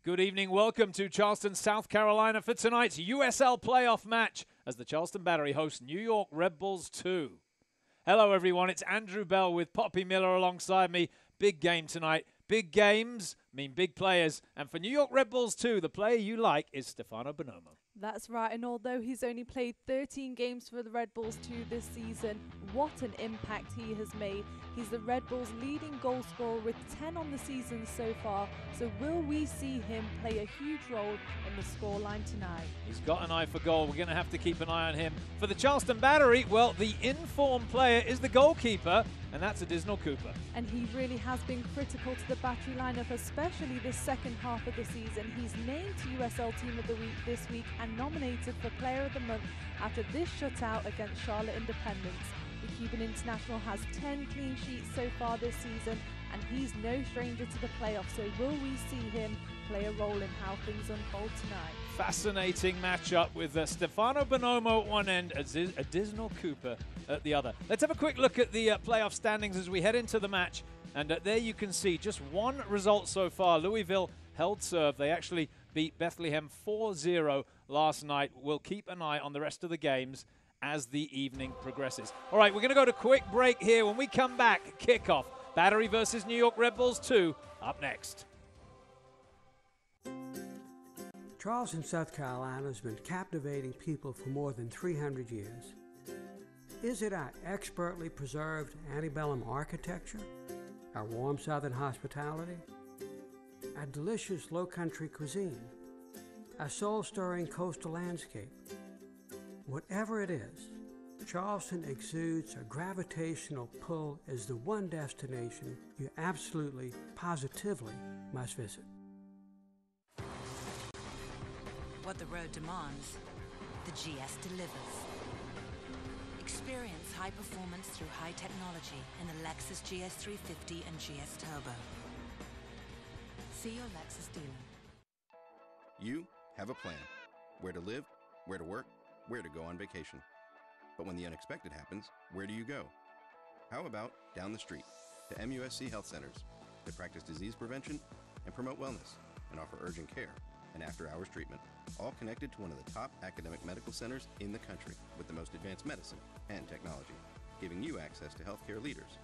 Good evening. Welcome to Charleston, South Carolina for tonight's USL playoff match as the Charleston Battery hosts New York Red Bulls 2. Hello, everyone. It's Andrew Bell with Poppy Miller alongside me. Big game tonight. Big games mean big players. And for New York Red Bulls 2, the player you like is Stefano Bonomo. That's right, and although he's only played 13 games for the Red Bulls 2 this season, what an impact he has made. He's the Red Bulls' leading goal scorer with 10 on the season so far, so will we see him play a huge role in the scoreline tonight? He's got an eye for goal. We're going to have to keep an eye on him. For the Charleston Battery, well, the in-form player is the goalkeeper, and that's Additional Cooper. And he really has been critical to the Battery lineup, especially this second half of the season. He's named USL Team of the Week this week and nominated for Player of the Month after this shutout against Charlotte Independence. The Cuban international has 10 clean sheets so far this season, and he's no stranger to the playoffs, so will we see him play a role in how things unfold tonight? Fascinating matchup with Stefano Bonomo at one end, Additional Cooper at the other. Let's have a quick look at the playoff standings as we head into the match. And there you can see just one result so far. Louisville held serve. They actually beat Bethlehem 4-0 last night. We'll keep an eye on the rest of the games as the evening progresses. All right, we're going to go to a quick break here. When we come back, kickoff, Battery versus New York Red Bulls 2, up next. Charleston, South Carolina has been captivating people for more than 300 years. Is it our expertly preserved antebellum architecture, our warm southern hospitality, our delicious low-country cuisine, our soul-stirring coastal landscape? Whatever it is, Charleston exudes a gravitational pull as the one destination you absolutely, positively must visit. What the road demands, the GS delivers. Experience high performance through high technology in the Lexus GS 350 and GS Turbo. See your Lexus dealer. You have a plan. Where to live, where to work, where to go on vacation. But when the unexpected happens, where do you go? How about down the street to MUSC Health Centers that practice disease prevention and promote wellness and offer urgent care and after-hours treatment, all connected to one of the top academic medical centers in the country with the most advanced medicine and technology, giving you access to healthcare leaders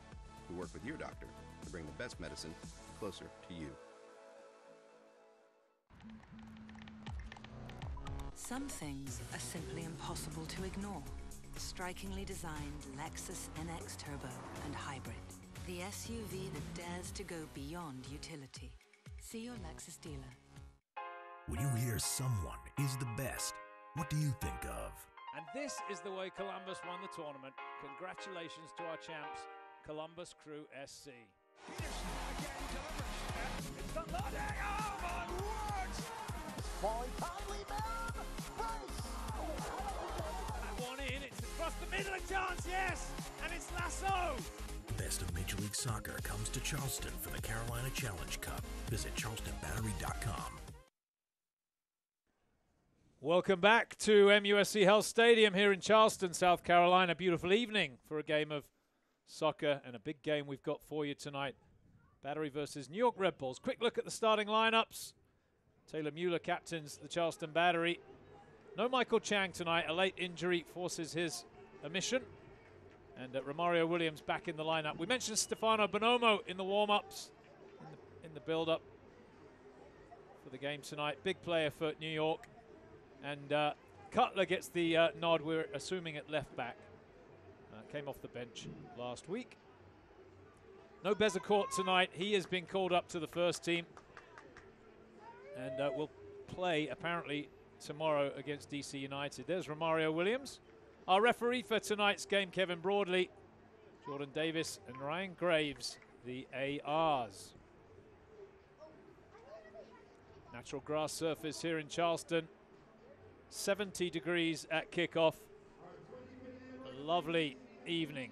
who work with your doctor to bring the best medicine closer to you. Some things are simply impossible to ignore. Strikingly designed Lexus NX Turbo and Hybrid. The SUV that dares to go beyond utility. See your Lexus dealer. When you hear someone is the best, what do you think of? And this is the way Columbus won the tournament. Congratulations to our champs, Columbus Crew SC. One in, it's across the middle, a chance, yes! And it's Lasso! The best of Major League Soccer comes to Charleston for the Carolina Challenge Cup. Visit charlestonbattery.com. Welcome back to MUSC Health Stadium here in Charleston, South Carolina. Beautiful evening for a game of soccer and a big game we've got for you tonight. Battery versus New York Red Bulls. Quick look at the starting lineups. Taylor Muller captains the Charleston Battery. No Michael Chang tonight. A late injury forces his omission. And Romario Williams back in the lineup. We mentioned Stefano Bonomo in the warm-ups, in the build-up for the game tonight. Big player for New York. And Cutler gets the nod, we're assuming, at left back. Came off the bench last week. No Bezecourt tonight. He has been called up to the first team. And will play, apparently, tomorrow against DC United. There's Romario Williams. Our referee for tonight's game, Kevin Broadley, Jordan Davis, and Ryan Graves, the ARs. Natural grass surface here in Charleston. 70 degrees at kickoff. A lovely evening.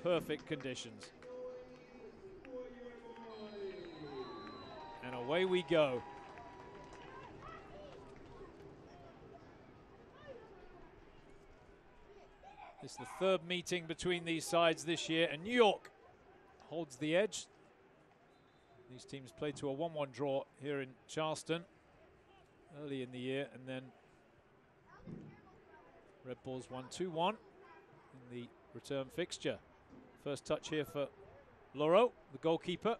Perfect conditions. And away we go. This is the third meeting between these sides this year, and New York holds the edge. These teams played to a 1-1 draw here in Charleston early in the year, and then Red Bulls won 2-1 in the return fixture. First touch here for Loro, the goalkeeper.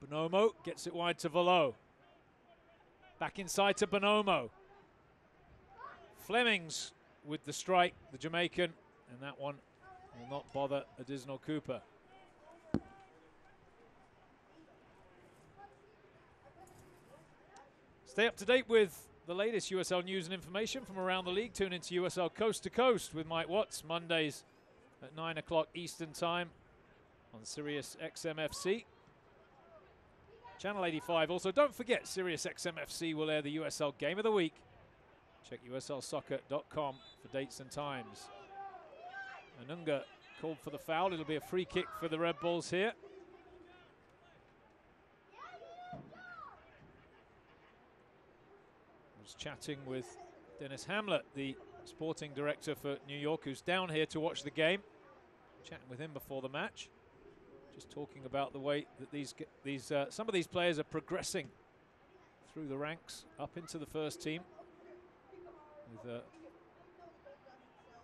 Bonomo gets it wide to Velo. Back inside to Bonomo. Flemings with the strike, the Jamaican, and that one will not bother Additional Cooper. Stay up to date with the latest USL news and information from around the league. Tune into USL Coast to Coast with Mike Watts, Mondays at 9 o'clock Eastern Time on Sirius XMFC. Channel 85. Also, don't forget, Sirius XMFC will air the USL Game of the Week. Check uslsoccer.com for dates and times. Anunga called for the foul. It'll be a free kick for the Red Bulls here. I was chatting with Dennis Hamlet, the sporting director for New York, who's down here to watch the game. Chatting with him before the match. Just talking about the way that some of these players are progressing through the ranks up into the first team with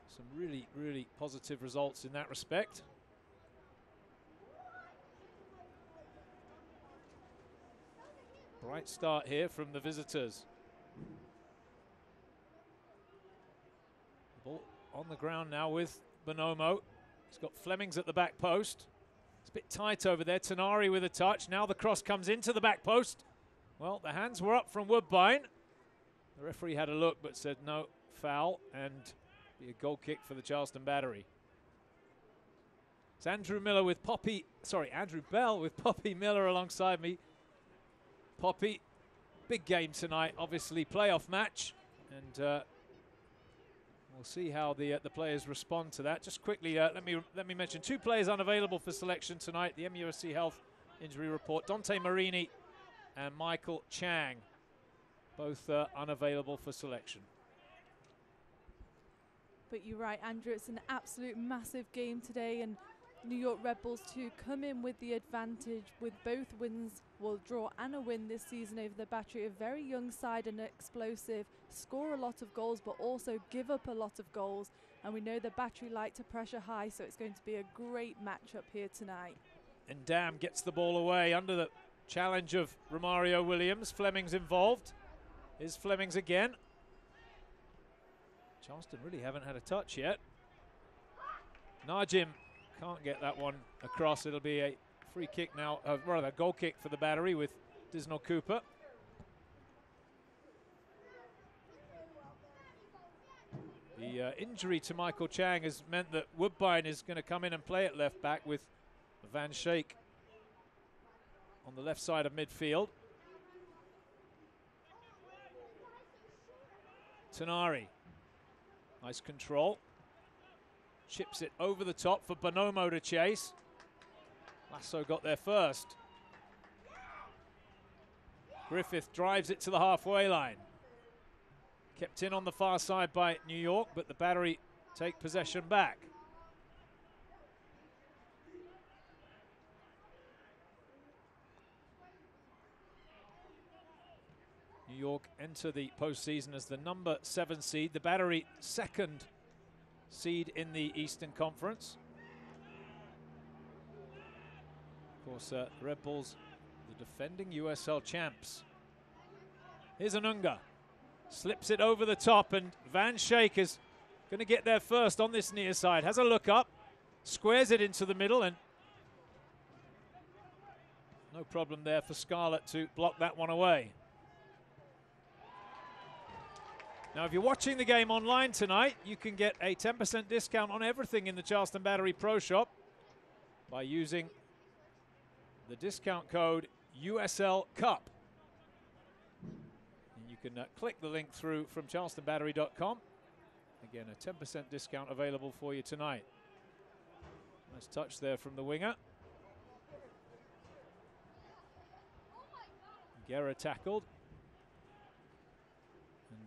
some really, really positive results in that respect. Bright start here from the visitors. The ball on the ground now with Bonomo. He's got Flemings at the back post. It's a bit tight over there. Tanari with a touch. Now the cross comes into the back post. Well, the hands were up from Woodbine. The referee had a look but said no, foul, and be a goal kick for the Charleston Battery. It's Andrew Bell with Poppy Miller alongside me. Poppy, big game tonight, obviously playoff match, and we'll see how the players respond to that. Just quickly, let me mention 2 players unavailable for selection tonight. The MUSC Health Injury Report: Dante Marini and Michael Chang, both unavailable for selection. But you're right, Andrew, it's an absolute massive game today, and New York Red Bulls too come in with the advantage with both wins, will draw and a win this season over the Battery. A very young side and explosive, score a lot of goals but also give up a lot of goals, and we know the Battery like to pressure high, so it's going to be a great matchup here tonight. And Dam gets the ball away under the challenge of Romario Williams. Flemings involved. Is Flemings again. Charleston really haven't had a touch yet. Najim can't get that one across. It'll be a free kick now, rather a goal kick for the Battery with Disnell Cooper. The injury to Michael Chang has meant that Woodbine is going to come in and play at left back with Van Schaik on the left side of midfield. Tanari. Nice control. Chips it over the top for Bonomo to chase. Lasso got there first. Griffith drives it to the halfway line. Kept in on the far side by New York, but the Battery take possession back. New York enter the postseason as the number 7 seed. The Battery 2nd seed in the Eastern Conference. Of course, Red Bulls, the defending USL champs. Here's Anunga. Slips it over the top, and Van Schaik is going to get there first on this near side. Has a look up, squares it into the middle, and no problem there for Scarlett to block that one away. Now, if you're watching the game online tonight, you can get a 10% discount on everything in the Charleston Battery Pro Shop by using the discount code USL Cup. And you can click the link through from charlestonbattery.com. Again, a 10% discount available for you tonight. Nice touch there from the winger. Guerra tackled.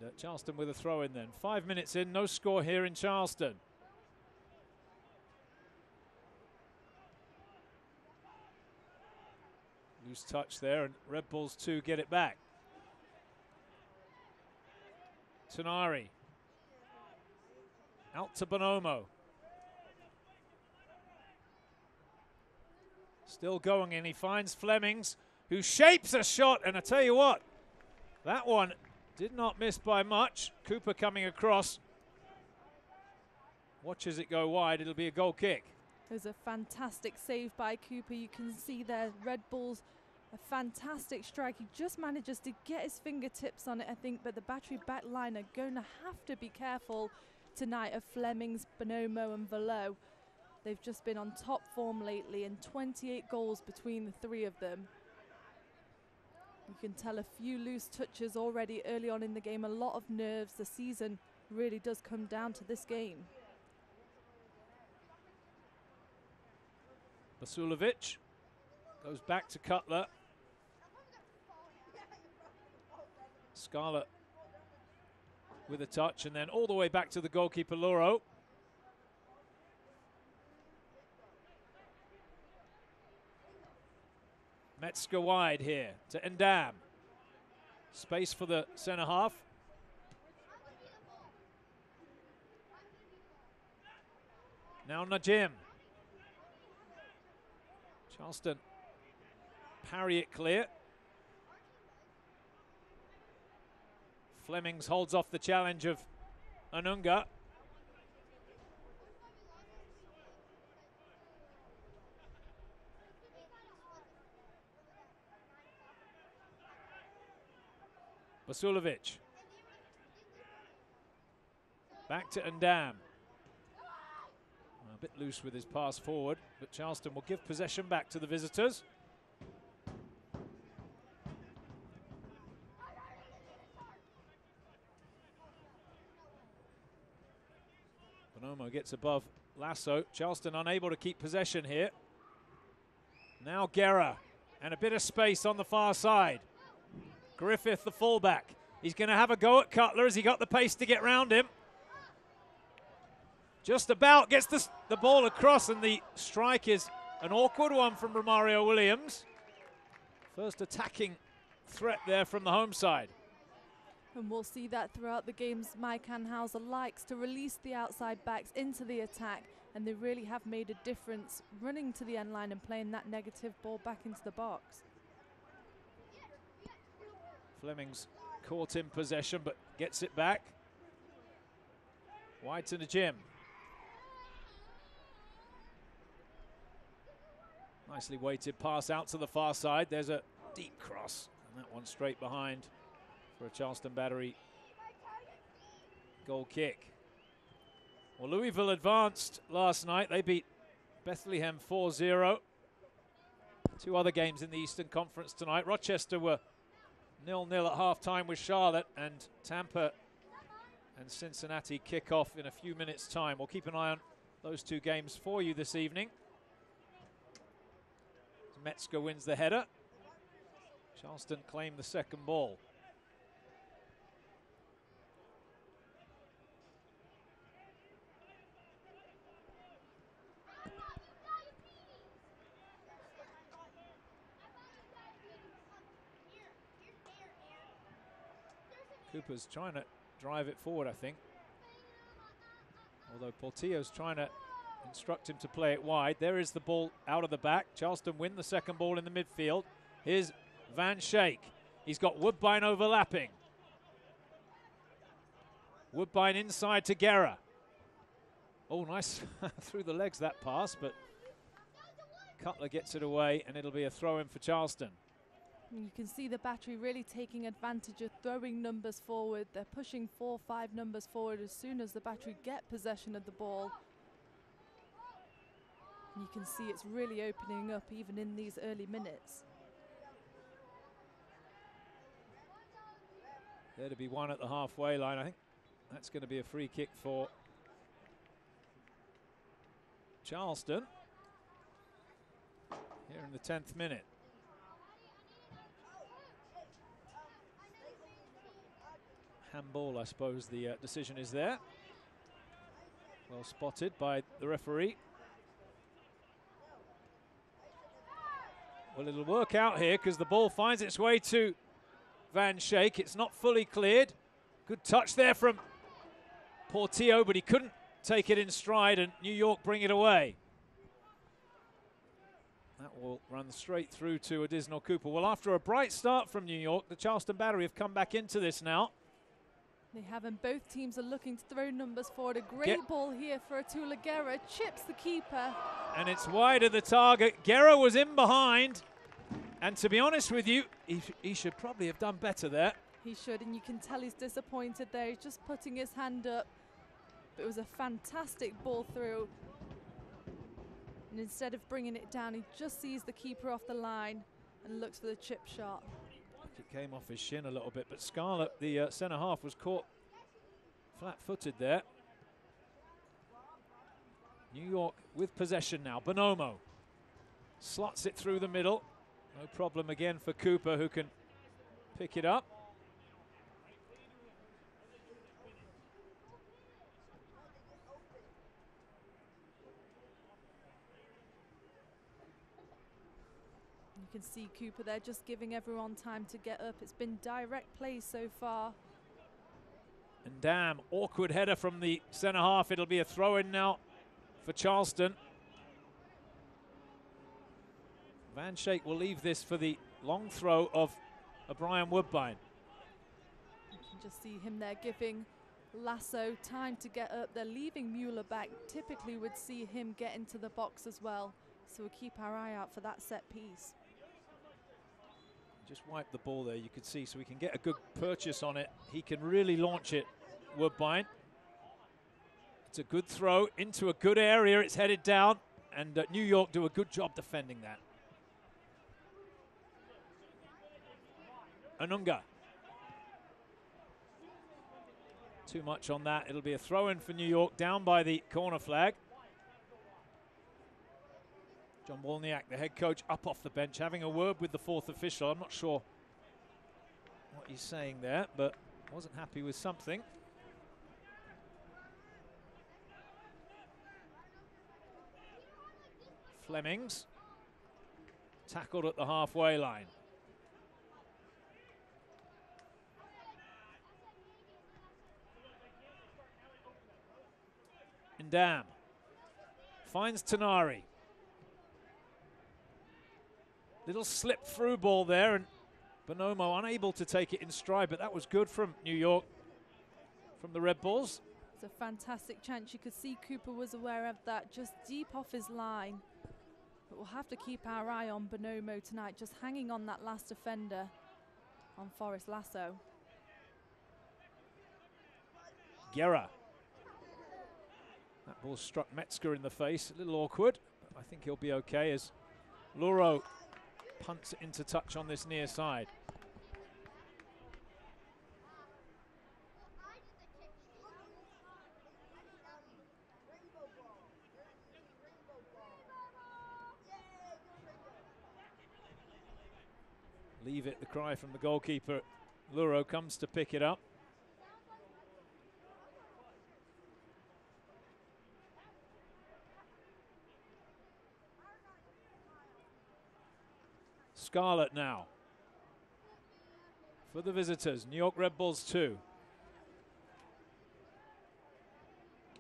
And Charleston with a throw in then. 5 minutes in, no score here in Charleston. Loose touch there, and Red Bulls 2 get it back. Tanari. Out to Bonomo. Still going in, he finds Flemings, who shapes a shot, and I tell you what, that one did not miss by much. Cooper coming across. Watches it go wide, it'll be a goal kick. It was a fantastic save by Cooper. You can see there, Red Bulls, a fantastic strike. He just manages to get his fingertips on it, I think, but the Battery back line are going to have to be careful tonight of Flemings, Bonomo and Velo. They've just been on top form lately, and 28 goals between the three of them. You can tell a few loose touches already early on in the game, a lot of nerves. The season really does come down to this game. Basulovic goes back to Cutler. Scarlett with a touch, and then all the way back to the goalkeeper, Loro. Metzger wide here to Ndam. Space for the centre half. Now Najim. Charleston parry it clear. Flemings holds off the challenge of Anunga. Basulovic. Back to Ndam. A bit loose with his pass forward, but Charleston will give possession back to the visitors. Bonomo gets above Lasso. Charleston unable to keep possession here. Now Guerra, and a bit of space on the far side. Griffith, the fullback. He's going to have a go at Cutler. Has he got the pace to get round him? Just about gets the ball across, and the strike is an awkward one from Romario Williams. First attacking threat there from the home side. And we'll see that throughout the games. Mike Anhauser likes to release the outside backs into the attack, and they really have made a difference running to the end line and playing that negative ball back into the box. Flemings caught in possession but gets it back. Wide to the gym. Nicely weighted pass out to the far side. There's a deep cross, and that one straight behind for a Charleston Battery goal kick. Well, Louisville advanced last night. They beat Bethlehem 4-0. Two other games in the Eastern Conference tonight. Rochester were 0-0 at halftime with Charlotte, and Tampa and Cincinnati kick off in a few minutes' time. We'll keep an eye on those two games for you this evening. Metzger wins the header. Charleston claim the second ball. Cooper's trying to drive it forward, I think. Although Portillo's trying to instruct him to play it wide. There is the ball out of the back. Charleston win the second ball in the midfield. Here's Van Schaik. He's got Woodbine overlapping. Woodbine inside to Guerra. Oh, nice through the legs that pass, but Cutler gets it away, and it'll be a throw-in for Charleston. You can see the Battery really taking advantage of throwing numbers forward. They're pushing 4 or 5 numbers forward as soon as the Battery get possession of the ball. You can see it's really opening up even in these early minutes. There to be one at the halfway line. I think that's going to be a free kick for Charleston here in the 10th minute. Handball, I suppose the decision is there. Well spotted by the referee. Well, it'll work out here because the ball finds its way to Van Schaik. It's not fully cleared. Good touch there from Portillo, but he couldn't take it in stride, and New York bring it away. That will run straight through to Adisnell Cooper. Well, after a bright start from New York, the Charleston Battery have come back into this now. They have, and both teams are looking to throw numbers forward. A great ball here for Atula Guerra. Chips the keeper. And it's wide of the target. Guerra was in behind. And to be honest with you, he should probably have done better there. He should, and you can tell he's disappointed there. He's just putting his hand up. But it was a fantastic ball through. And instead of bringing it down, he just sees the keeper off the line and looks for the chip shot. It came off his shin a little bit, but Scarlett, the centre half, was caught flat-footed there. New York with possession now. Bonomo slots it through the middle. No problem again for Cooper, who can pick it up. You can see Cooper there just giving everyone time to get up. It's been direct play so far. And damn, awkward header from the centre half. It'll be a throw-in now for Charleston. Van Schaik will leave this for the long throw of Brian Woodbine. You can just see him there giving Lasso time to get up. They're leaving Muller back. Typically would see him get into the box as well. So we'll keep our eye out for that set piece. Just wipe the ball there, you could see, so we can get a good purchase on it. He can really launch it, Woodbine. It's a good throw into a good area. It's headed down, and New York do a good job defending that. Anunga. Too much on that. It'll be a throw-in for New York, down by the corner flag. John Wolniak, the head coach, up off the bench, having a word with the fourth official. I'm not sure what he's saying there, but wasn't happy with something. Flemings tackled at the halfway line. Ndam finds Tanari. Little slip through ball there, and Bonomo unable to take it in stride, but that was good from New York, from the Red Bulls. It's a fantastic chance. You could see Cooper was aware of that, just deep off his line. But we'll have to keep our eye on Bonomo tonight, just hanging on that last defender on Forrest Lasso. Guerra. That ball struck Metzger in the face, a little awkward, but I think he'll be okay as Luro punts it into touch on this near side. Leave it, the cry from the goalkeeper. Luro comes to pick it up. Scarlett now for the visitors. New York Red Bulls 2.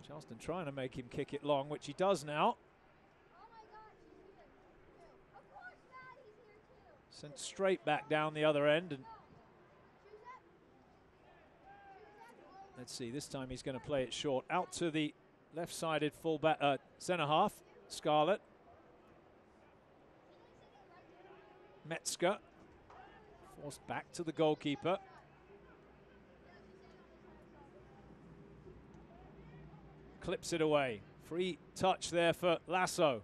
Charleston trying to make him kick it long, which he does now. Sent straight back down the other end. And let's see, this time he's going to play it short. Out to the left-sided fullback, centre half, Scarlett. Metzger forced back to the goalkeeper. Clips it away. Free touch there for Lasso.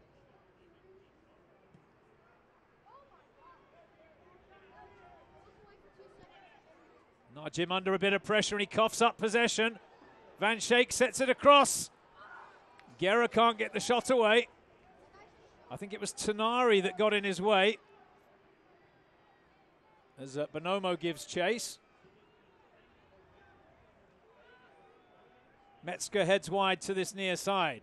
Najim under a bit of pressure and he coughs up possession. Van Schaik sets it across. Guerra can't get the shot away. I think it was Tanari that got in his way. As Bonomo gives chase. Metzger heads wide to this near side.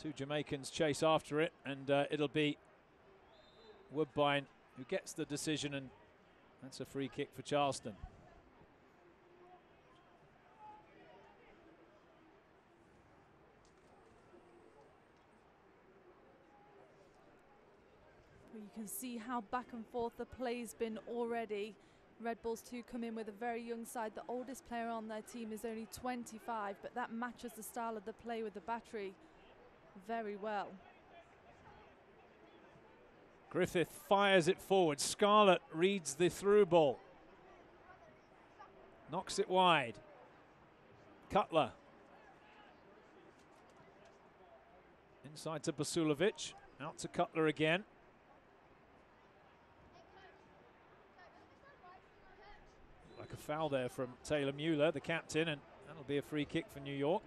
Two Jamaicans chase after it, and it'll be Woodbine who gets the decision, and that's a free kick for Charleston. You can see how back and forth the play's been already. Red Bulls 2 come in with a very young side. The oldest player on their team is only 25, but that matches the style of the play with the Battery very well. Griffith fires it forward. Scarlett reads the through ball. Knocks it wide. Cutler. Inside to Basulovic. Out to Cutler again. Like a foul there from Taylor Muller, the captain, and that'll be a free kick for New York.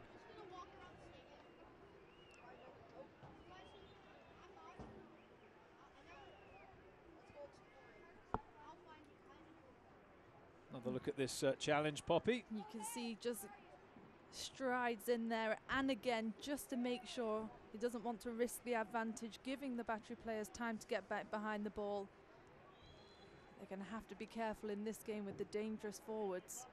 Another look at this challenge, Poppy. You can see just strides in there, and again, just to make sure he doesn't want to risk the advantage, giving the Battery players time to get back behind the ball. They're going to have to be careful in this game with the dangerous forwards.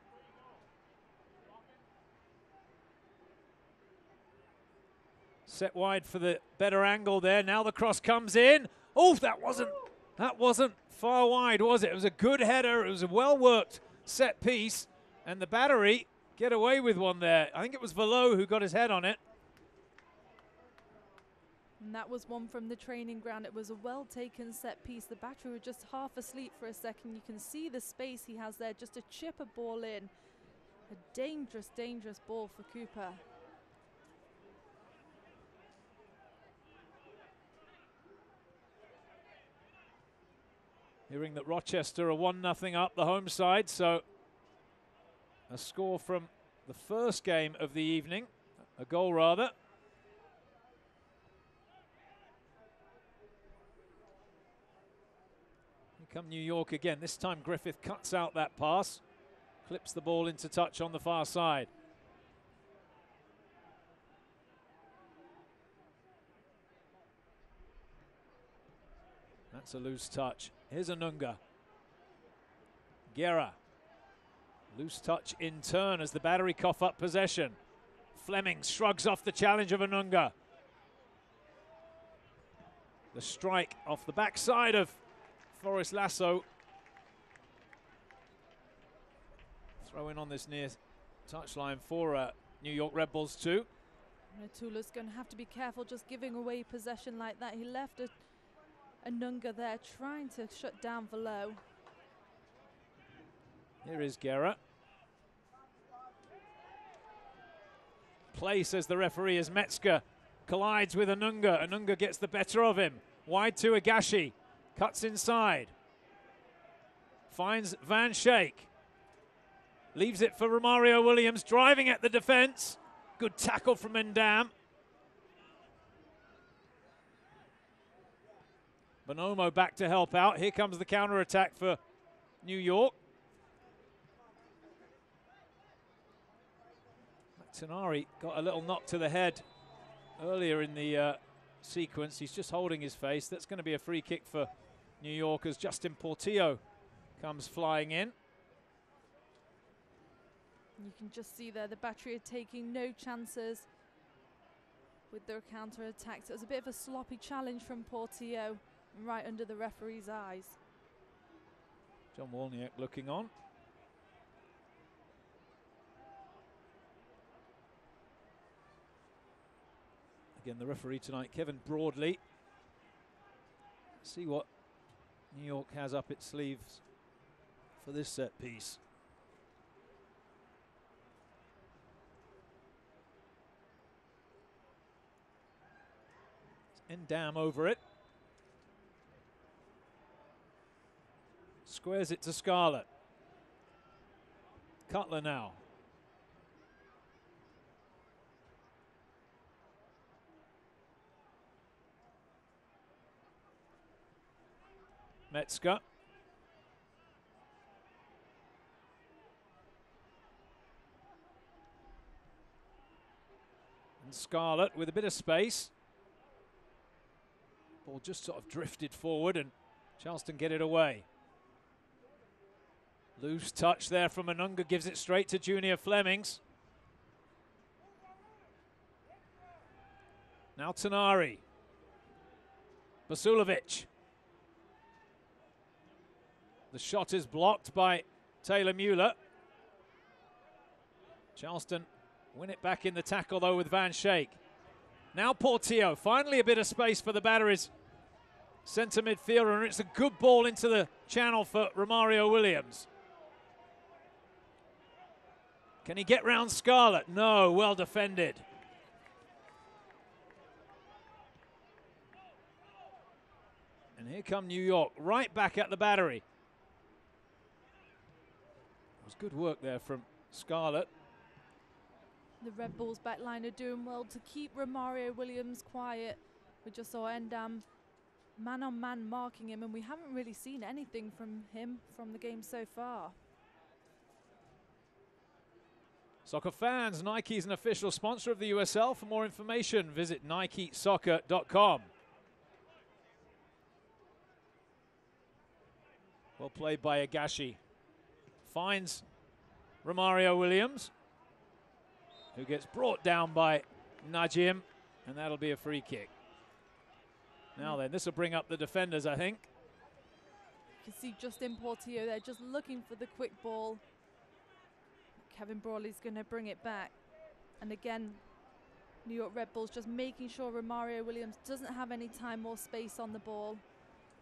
Set wide for the better angle there. Now the cross comes in. Oh, that wasn't far wide, was it? It was a good header. It was a well-worked set piece, and the Battery get away with one there. I think it was Velo who got his head on it. And that was one from the training ground. It was a well-taken set piece. The Battery were just half asleep for a second. You can see the space he has there just to chip a ball in. A dangerous, dangerous ball for Cooper. Hearing that Rochester are 1-0 up the home side, so a score from the first game of the evening, a goal rather. Here come New York again. This time Griffith cuts out that pass, clips the ball into touch on the far side. That's a loose touch. Here's Anunga. Guerra. Loose touch in turn as the Battery cough up possession. Fleming shrugs off the challenge of Anunga. The strike off the backside of Forrest Lasso. Throw in on this near touchline for New York Red Bulls 2. Tula's going to have to be careful just giving away possession like that. He left Anunga there trying to shut down Velo. Here is Guerra. Play, says the referee, as Metzger collides with Anunga. Anunga gets the better of him. Wide to Agashi. Cuts inside. Finds Van Schaik. Leaves it for Romario Williams, driving at the defense. Good tackle from Endam. Bonomo back to help out. Here comes the counter-attack for New York. Tanari got a little knock to the head earlier in the sequence. He's just holding his face. That's going to be a free kick for New York as Justin Portillo comes flying in. You can just see there the Battery are taking no chances with their counter-attacks. It was a bit of a sloppy challenge from Portillo, right under the referee's eyes. John Wolniak looking on. Again, the referee tonight, Kevin Broadley. See what New York has up its sleeves for this set piece. Endam over it. Squares it to Scarlett. Cutler now. Metzger. And Scarlett with a bit of space. Ball just sort of drifted forward and Charleston get it away. Loose touch there from Anunga, gives it straight to Junior Flemings. Now Tanari. Basulovic. The shot is blocked by Taylor Muller. Charleston win it back in the tackle though with Van Schaik. Now Portillo, finally a bit of space for the Batteries centre midfielder, and it's a good ball into the channel for Romario Williams. Can he get round Scarlett? No, well defended. And here come New York, right back at the Battery. It was good work there from Scarlett. The Red Bulls backline are doing well to keep Romario Williams quiet. We just saw Endam man-on-man marking him, and we haven't really seen anything from him from the game so far. Soccer fans, Nike is an official sponsor of the USL. For more information, visit NikeSoccer.com. Well played by Agashi. Finds Romario Williams, who gets brought down by Najim, and that'll be a free kick. Now then, this will bring up the defenders, I think. You can see Justin Portillo there just looking for the quick ball. Kevin Brawley's going to bring it back. And again, New York Red Bulls just making sure Romario Williams doesn't have any time or space on the ball,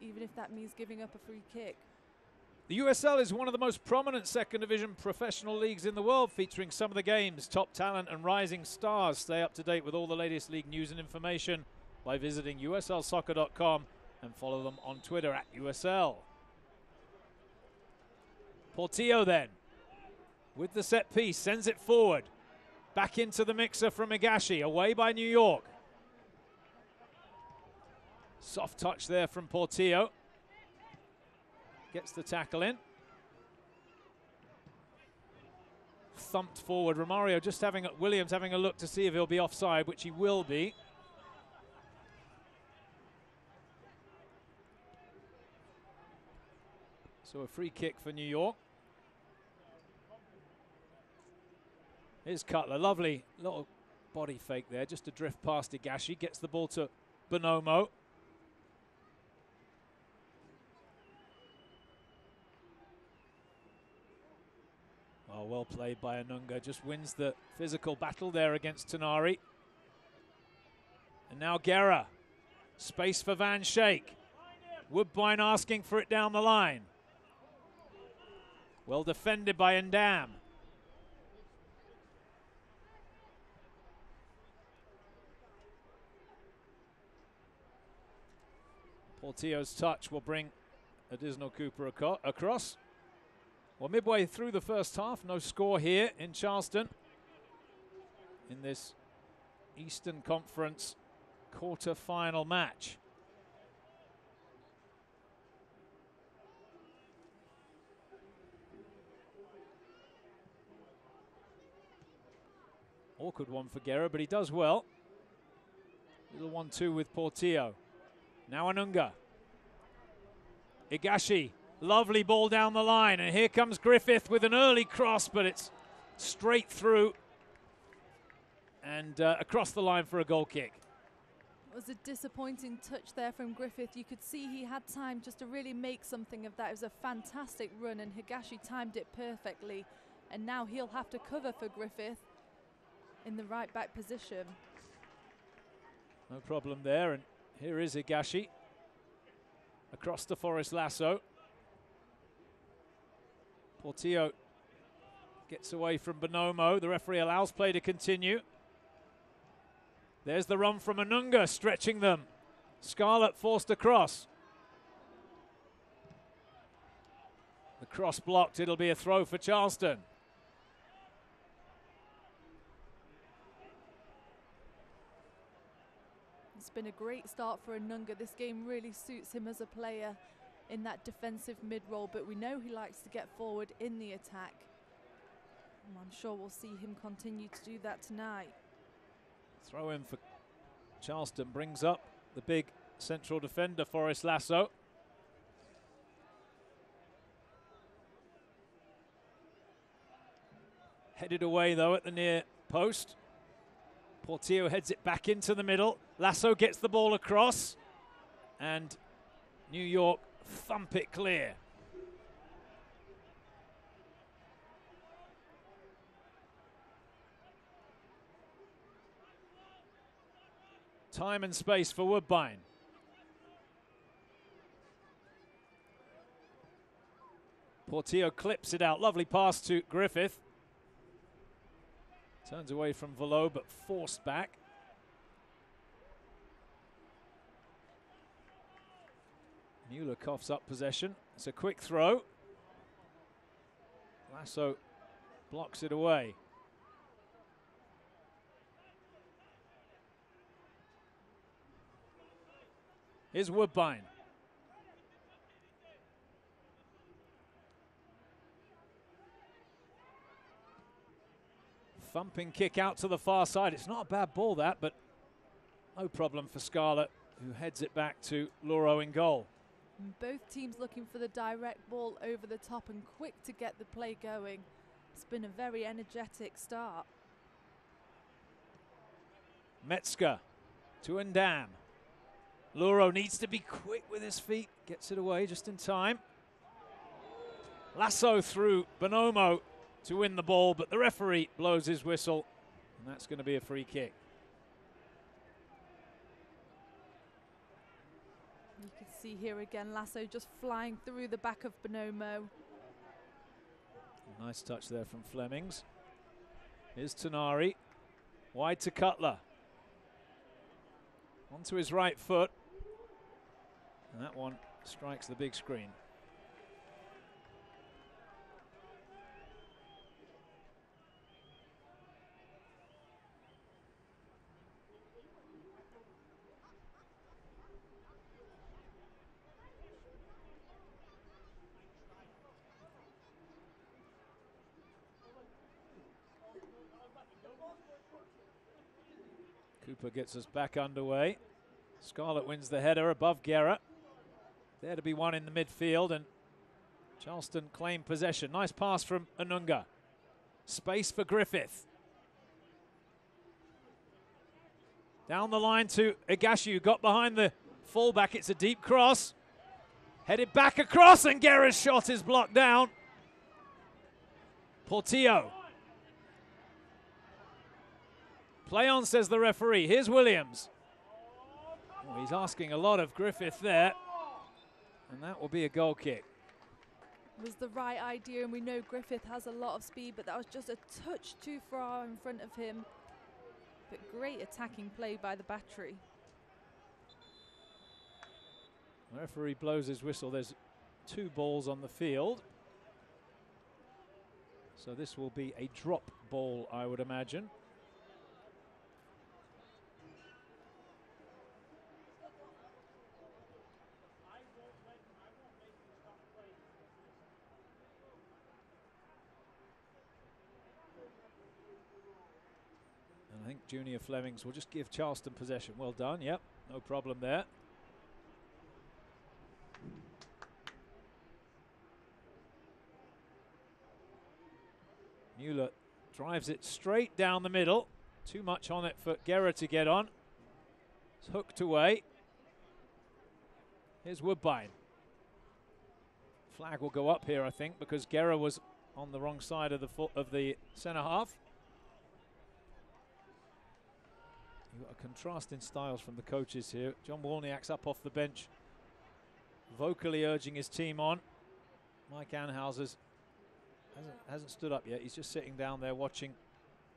even if that means giving up a free kick. The USL is one of the most prominent second division professional leagues in the world, featuring some of the game's top talent and rising stars. Stay up to date with all the latest league news and information by visiting USLsoccer.com and follow them on Twitter at USL. Portillo then, with the set piece, sends it forward. Back into the mixer from Higashi, away by New York. Soft touch there from Portillo. Gets the tackle in. Thumped forward. Romario just Williams having a look to see if he'll be offside, which he will be. So a free kick for New York. Here's Cutler, lovely little body fake there, just to drift past Higashi. Gets the ball to Bonomo. Oh, well played by Anunga, just wins the physical battle there against Tanari. And now Guerra, space for Van Schaik. Woodbine asking for it down the line. Well defended by Ndam. Portillo's touch will bring Adisno Cooper across. Well, midway through the first half, no score here in Charleston in this Eastern Conference quarter-final match. Awkward one for Guerra, but he does well. Little 1-2 with Portillo. Now Anunga. Higashi, lovely ball down the line, and here comes Griffith with an early cross, but it's straight through and across the line for a goal kick. It was a disappointing touch there from Griffith. You could see he had time just to really make something of that. It was a fantastic run, and Higashi timed it perfectly, and now he'll have to cover for Griffith in the right back position. No problem there, and here is Higashi across the Forest Lasso. Portillo gets away from Bonomo. The referee allows play to continue. There's the run from Anunga, stretching them. Scarlett forced across. The cross blocked. It'll be a throw for Charleston. It's been a great start for Anunga. This game really suits him as a player in that defensive mid-role, but we know he likes to get forward in the attack. And I'm sure we'll see him continue to do that tonight. Throw in for Charleston brings up the big central defender, Forrest Lasso. Headed away, though, at the near post. Portillo heads it back into the middle. Lasso gets the ball across. And New York thump it clear. Time and space for Woodbine. Portillo clips it out. Lovely pass to Griffith. Turns away from Velo, but forced back. Muller coughs up possession. It's a quick throw. Lasso blocks it away. Here's Woodbine. Thumping kick out to the far side. It's not a bad ball, that, but no problem for Scarlett, who heads it back to Luro in goal. Both teams looking for the direct ball over the top and quick to get the play going. It's been a very energetic start. Metzger to Ndam. Luro needs to be quick with his feet. Gets it away just in time. Lasso through Bonomo to win the ball, but the referee blows his whistle, and that's going to be a free kick. You can see here again Lasso just flying through the back of Bonomo. Nice touch there from Flemings. Here's Tonari. Wide to Cutler. Onto his right foot. And that one strikes the big screen. Cooper gets us back underway. Scarlett wins the header above Guerra. There to be one in the midfield, and Charleston claim possession. Nice pass from Anunga. Space for Griffith. Down the line to Igashu, got behind the fullback. It's a deep cross. Headed back across, and Guerra's shot is blocked down. Portillo. Play on, says the referee. Here's Williams. Oh, he's asking a lot of Griffith there. And that will be a goal kick. It was the right idea, and we know Griffith has a lot of speed, but that was just a touch too far in front of him. But great attacking play by the Battery. The referee blows his whistle. There's 2 balls on the field. So this will be a drop ball, I would imagine. I think Junior Flemings will just give Charleston possession. Well done, yep, no problem there. Muller drives it straight down the middle. Too much on it for Guerra to get on. It's hooked away. Here's Woodbine. Flag will go up here, I think, because Guerra was on the wrong side of the centre half. You've got a contrast in styles from the coaches here. John Wolniak's up off the bench, vocally urging his team on. Mike Anhauser's hasn't stood up yet. He's just sitting down there watching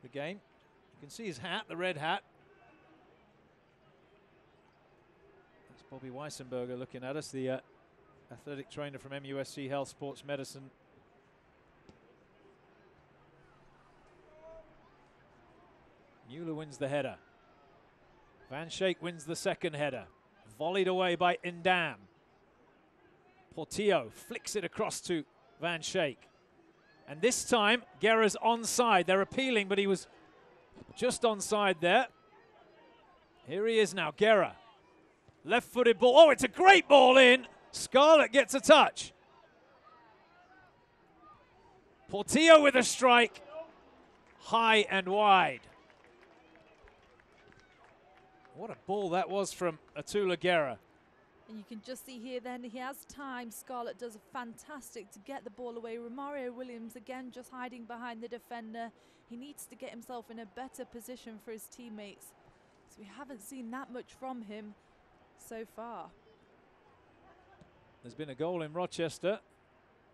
the game. You can see his hat, the red hat. That's Bobby Weissenberger looking at us, the athletic trainer from MUSC Health Sports Medicine. Muller wins the header. Van Schaik wins the second header. Volleyed away by Ndam. Portillo flicks it across to Van Schaik. And this time, Guerra's onside. They're appealing, but he was just onside there. Here he is now, Guerra. Left-footed ball. Oh, it's a great ball in. Scarlett gets a touch. Portillo with a strike. High and wide. What a ball that was from Atula Guerra. And you can just see here then he has time. Scarlett does fantastic to get the ball away. Romario Williams again just hiding behind the defender. He needs to get himself in a better position for his teammates. So we haven't seen that much from him so far. There's been a goal in Rochester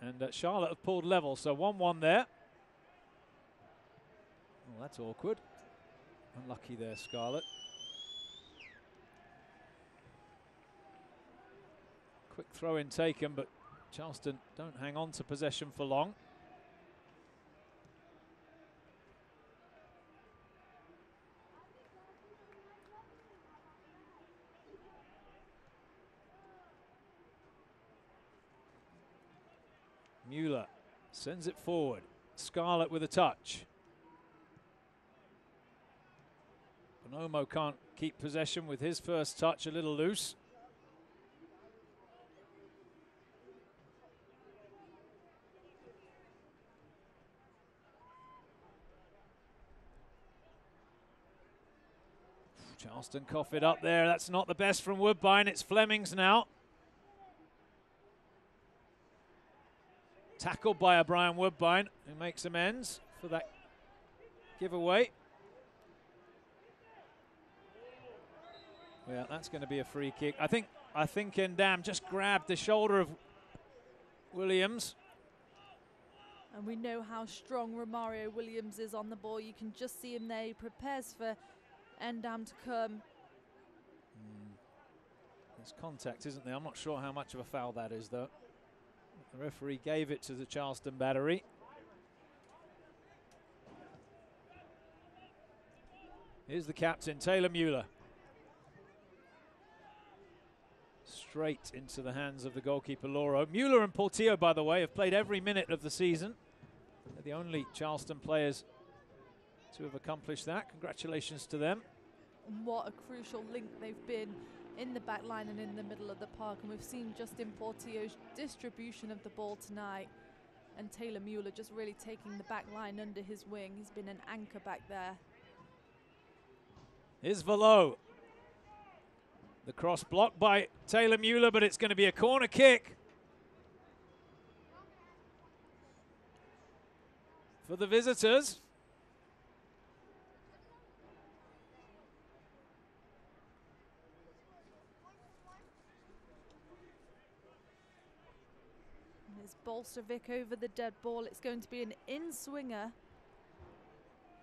and Charlotte have pulled level, so 1-1 there. Oh, that's awkward. Unlucky there, Scarlett. Quick throw in taken, but Charleston don't hang on to possession for long. Muller sends it forward. Scarlett with a touch. Bonomo can't keep possession with his first touch, a little loose. Charleston cough it up there. That's not the best from Woodbine. It's Fleming's now. Tackled by a Brian Woodbine, who makes amends for that giveaway. Yeah, that's going to be a free kick. I think Endam just grabbed the shoulder of Williams. And we know how strong Romario Williams is on the ball. You can just see him there. He prepares for Endam to come. There's contact, isn't there? I'm not sure how much of a foul that is, though. The referee gave it to the Charleston battery. Here's the captain, Taylor Muller. Straight into the hands of the goalkeeper, Loro. Muller and Portillo, by the way, have played every minute of the season. They're the only Charleston players to have accomplished that. Congratulations to them. What a crucial link they've been in the back line and in the middle of the park. And we've seen Justin Portillo's distribution of the ball tonight. And Taylor Muller just really taking the back line under his wing. He's been an anchor back there. Here's Velo. The cross blocked by Taylor Muller, but it's going to be a corner kick for the visitors. There's Bolsovic over the dead ball. It's going to be an in-swinger.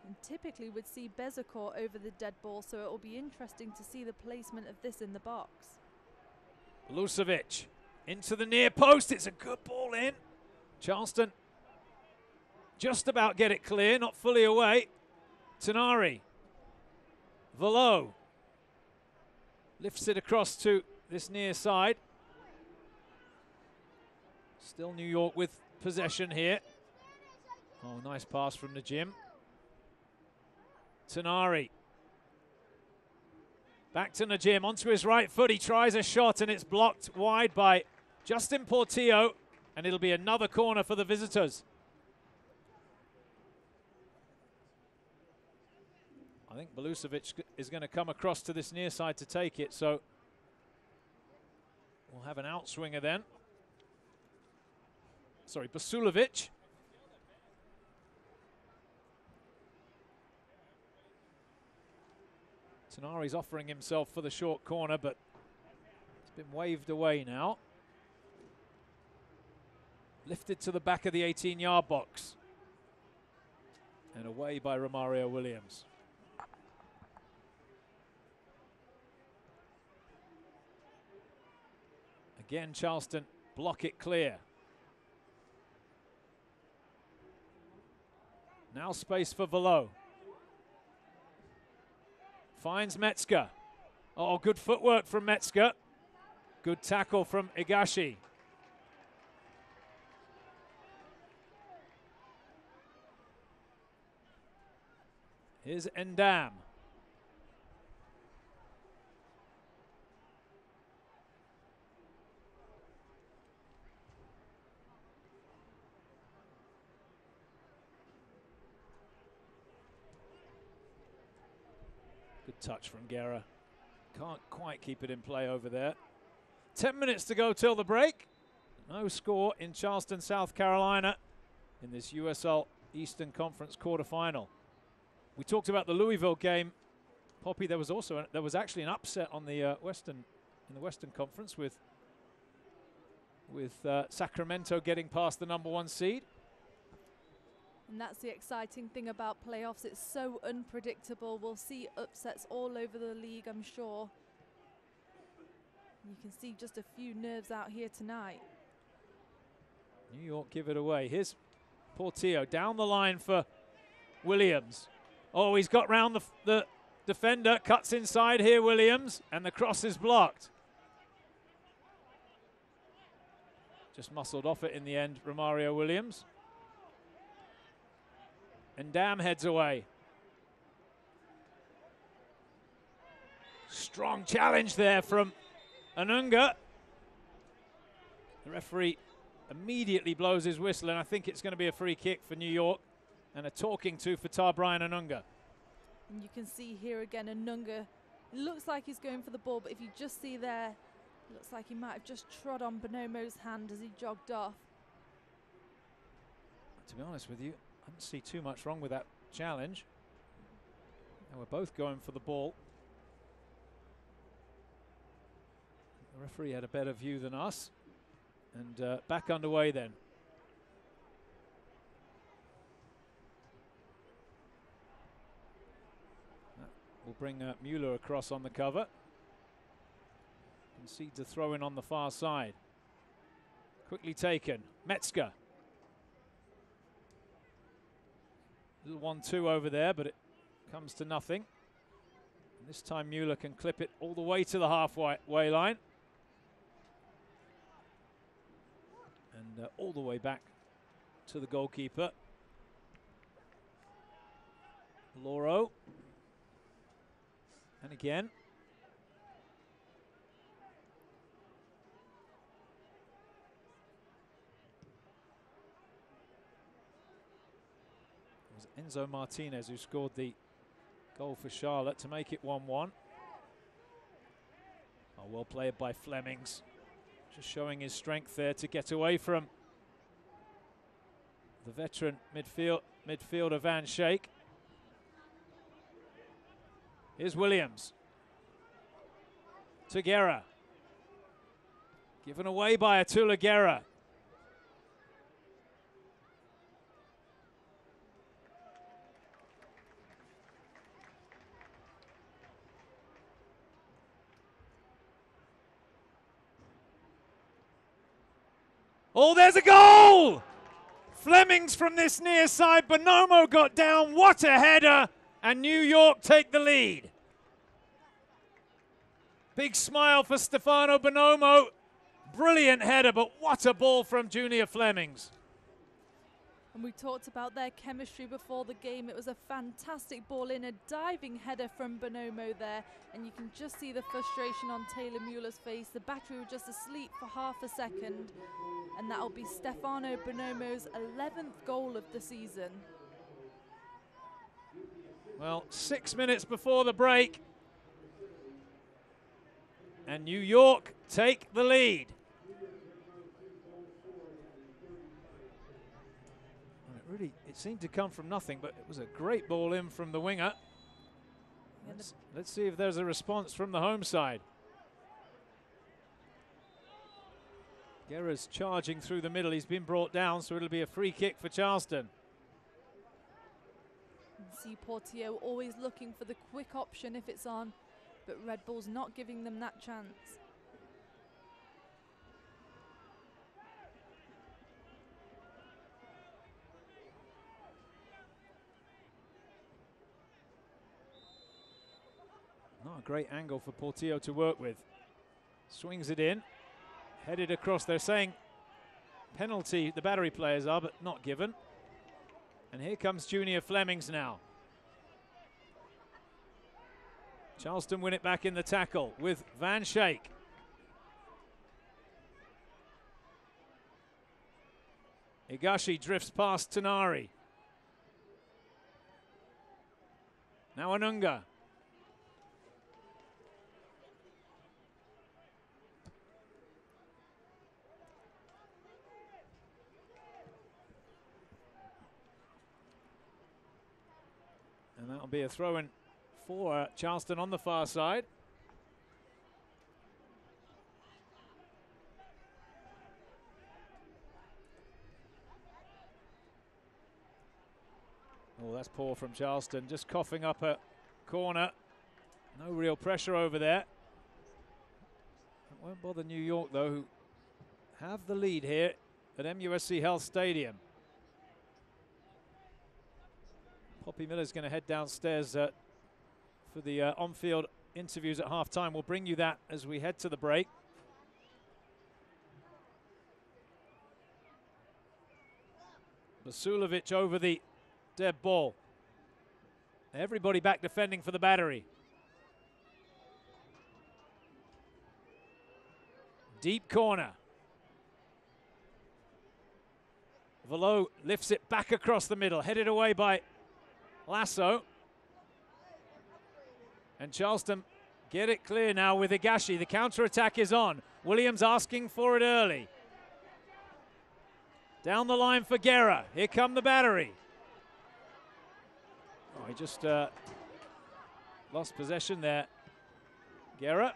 And typically would see Bezecourt over the dead ball, so it will be interesting to see the placement of this in the box. Lucevic into the near post. It's a good ball in. Charleston just about get it clear, not fully away. Tenari. Velo lifts it across to this near side. Still New York with possession here. Oh, nice pass from Najim. Tenari. Back to Najim, onto his right foot. He tries a shot and it's blocked wide by Justin Portillo. And it'll be another corner for the visitors. I think Belusevic is going to come across to this near side to take it. So we'll have an outswinger then. Sorry, Basulovic. Tenari's offering himself for the short corner, but it's been waved away now. Lifted to the back of the 18-yard box. And away by Romario Williams. Again, Charleston block it clear. Now space for Velo. Finds Metzger. Oh, good footwork from Metzger. Good tackle from Igashi. Here's Endam. touch from Guerra. Can't quite keep it in play over there. 10 minutes to go till the break. No score in Charleston, South Carolina in this USL Eastern Conference quarterfinal. We talked about the Louisville game. Poppy, there was actually an upset on the in the Western Conference with Sacramento getting past the #1 seed. And that's the exciting thing about playoffs. It's so unpredictable. We'll see upsets all over the league, I'm sure. You can see just a few nerves out here tonight. New York give it away. Here's Portillo down the line for Williams. Oh, he's got round the defender, cuts inside here, Williams, and the cross is blocked. Just muscled off it in the end, Romario Williams. And Dam heads away. Strong challenge there from Anunga. The referee immediately blows his whistle, and I think it's going to be a free kick for New York and a talking to for Brian Anunga. And you can see here again Anunga. It looks like he's going for the ball, but if you just see there, it looks like he might have just trod on Bonomo's hand as he jogged off. To be honest with you, I didn't see too much wrong with that challenge. And we're both going for the ball. The referee had a better view than us. And back underway then. That will bring Muller across on the cover. Concedes a throw in on the far side. Quickly taken. Metzger. Little 1-2 over there, but it comes to nothing. And this time Muller can clip it all the way to the halfway line. And all the way back to the goalkeeper. Loro. And again. It was Enzo Martinez who scored the goal for Charlotte to make it 1-1. Oh, well played by Flemings. Just showing his strength there to get away from the veteran midfielder Van Schaik. Here's Williams. To Guerra. Given away by Atula Guerra. Oh, there's a goal! Flemings from this near side. Bonomo got down. What a header! And New York take the lead. Big smile for Stefano Bonomo. Brilliant header, but what a ball from Junior Flemings. And we talked about their chemistry before the game. It was a fantastic ball in, a diving header from Bonomo there. And you can just see the frustration on Taylor Muller's face. The battery was just asleep for half a second. And that'll be Stefano Bonomo's 11th goal of the season. Well, 6 minutes before the break. And New York take the lead. It seemed to come from nothing, but it was a great ball in from the winger. Let's see if there's a response from the home side. Guerra's charging through the middle. He's been brought down, so it'll be a free kick for Charleston. See Portillo always looking for the quick option if it's on, but Red Bull's not giving them that chance. Not a great angle for Portillo to work with. Swings it in, headed across. They're saying penalty, the Battery players are, but not given. And here comes Junior Flemings now. Charleston win it back in the tackle with Van Schaik. Higashi drifts past Tanari. Now Anunga. That'll be a throw-in for Charleston on the far side. Oh, that's poor from Charleston, just coughing up a corner. No real pressure over there. It won't bother New York, though, who have the lead here at MUSC Health Stadium. Poppy Miller's going to head downstairs for the on-field interviews at halftime. We'll bring you that as we head to the break. Vasulovic over the dead ball. Everybody back defending for the Battery. Deep corner. Velo lifts it back across the middle, headed away by Lasso. And Charleston get it clear now with Higashi. The counter-attack is on. Williams asking for it early. Down the line for Guerra. Here come the Battery. Oh, he just lost possession there. Guerra.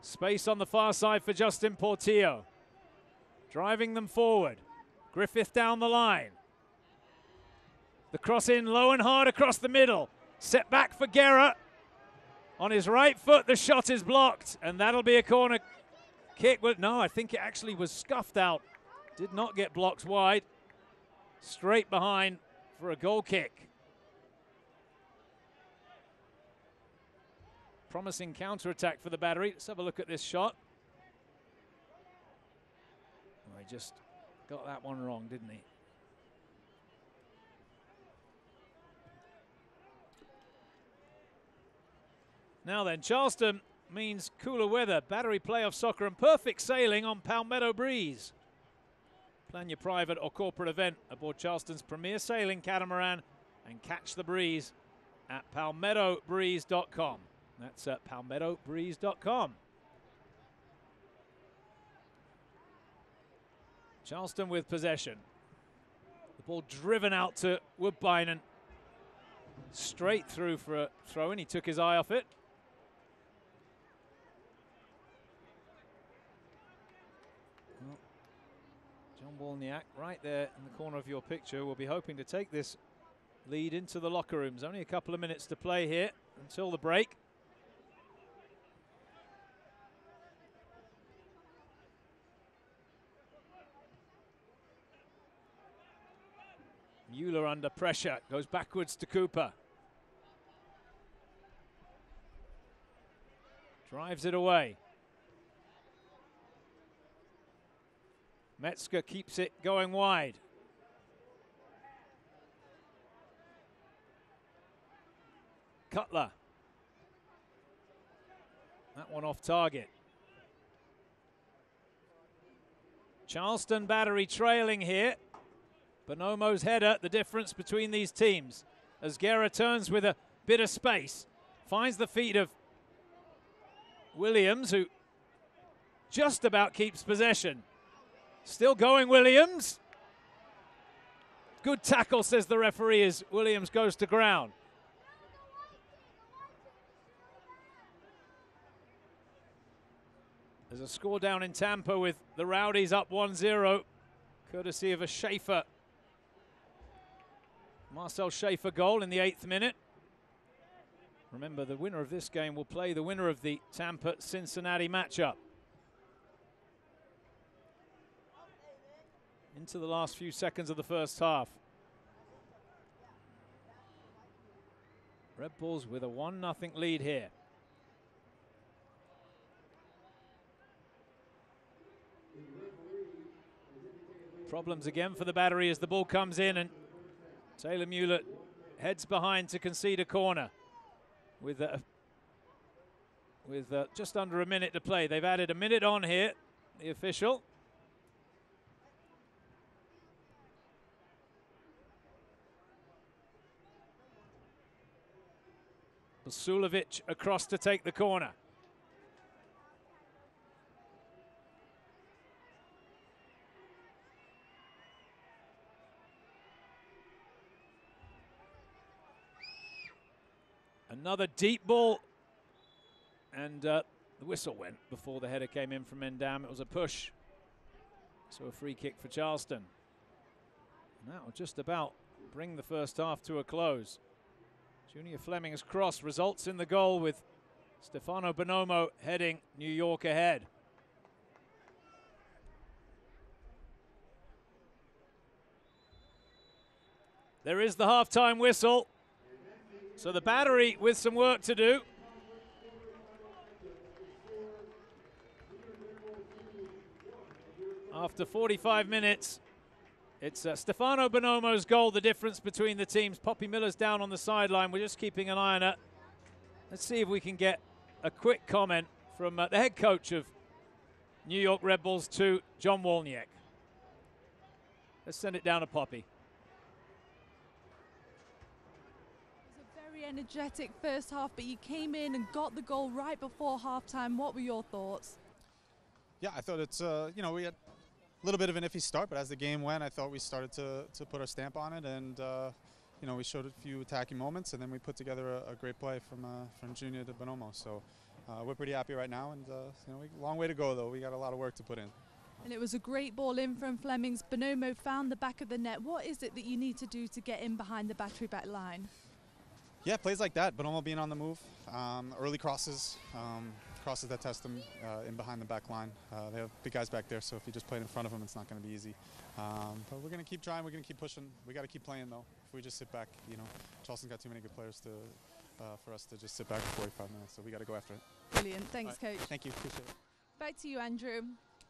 Space on the far side for Justin Portillo. Driving them forward. Griffith down the line. The cross in low and hard across the middle. Set back for Guerra. On his right foot, the shot is blocked, and that'll be a corner kick. Well, no, I think it actually was scuffed out. Did not get blocked wide. Straight behind for a goal kick. Promising counter-attack for the Battery. Let's have a look at this shot. Oh, he just got that one wrong, didn't he? Now then, Charleston means cooler weather, Battery playoff soccer, and perfect sailing on Palmetto Breeze. Plan your private or corporate event aboard Charleston's premier sailing catamaran and catch the breeze at palmettobreeze.com. That's at palmettobreeze.com. Charleston with possession. The ball driven out to Woodbine, straight through for a throw-in. He took his eye off it. Well, John Wolniak right there in the corner of your picture will be hoping to take this lead into the locker rooms. Only a couple of minutes to play here until the break. Muller under pressure, goes backwards to Cooper. Drives it away. Metzger keeps it going wide. Cutler. That one off target. Charleston Battery trailing here. Bonomo's header, the difference between these teams. As Guerra turns with a bit of space, finds the feet of Williams, who just about keeps possession. Still going, Williams. Good tackle, says the referee, as Williams goes to ground. There's a score down in Tampa with the Rowdies up 1-0, courtesy of a Schaefer. Marcel Schaefer goal in the 8th minute. Remember, the winner of this game will play the winner of the Tampa-Cincinnati matchup. Into the last few seconds of the first half. Red Bulls with a 1-0 lead here. Problems again for the Battery as the ball comes in, and Taylor Muller heads behind to concede a corner with just under a minute to play. They've added a minute on here, the official. Vasulovic across to take the corner. Another deep ball. And the whistle went before the header came in from Endam. It was a push. So a free kick for Charleston. And that will just about bring the first half to a close. Junior Fleming's cross results in the goal with Stefano Bonomo heading New York ahead. There is the halftime whistle. So the Battery with some work to do. After 45 minutes, it's Stefano Bonomo's goal, the difference between the teams. Poppy Miller's down on the sideline. We're just keeping an eye on her. Let's see if we can get a quick comment from the head coach of New York Red Bulls to John Wolniak. Let's send it down to Poppy. It was a very energetic first half, but you came in and got the goal right before halftime. What were your thoughts? Yeah, I thought it's, we had a little bit of an iffy start, but as the game went, I thought we started to put our stamp on it, and we showed a few attacking moments, and then we put together a great play from Junior to Bonomo. So we're pretty happy right now, and long way to go though. We got a lot of work to put in. And it was a great ball in from Flemings. Bonomo found the back of the net. What is it that you need to do to get in behind the Battery back line? Yeah, plays like that. Bonomo being on the move, early crosses. Crosses that test them in behind the back line. They have big guys back there, so if you just play it in front of them, it's not going to be easy. But we're going to keep trying. We're going to keep pushing. We got to keep playing, though. If we just sit back, Charleston's got too many good players for us to just sit back for 45 minutes, so we got to go after it. Brilliant. Thanks, Coach. Thank you. Appreciate it. Back to you, Andrew.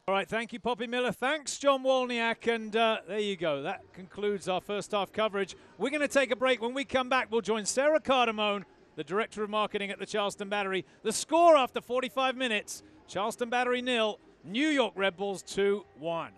All right, thank you, Poppy Miller. Thanks, John Wolniak. And there you go. That concludes our first half coverage. We're going to take a break. When we come back, we'll join Sarah Cardamone, the Director of Marketing at the Charleston Battery. The score after 45 minutes, Charleston Battery 0, New York Red Bulls 2-1.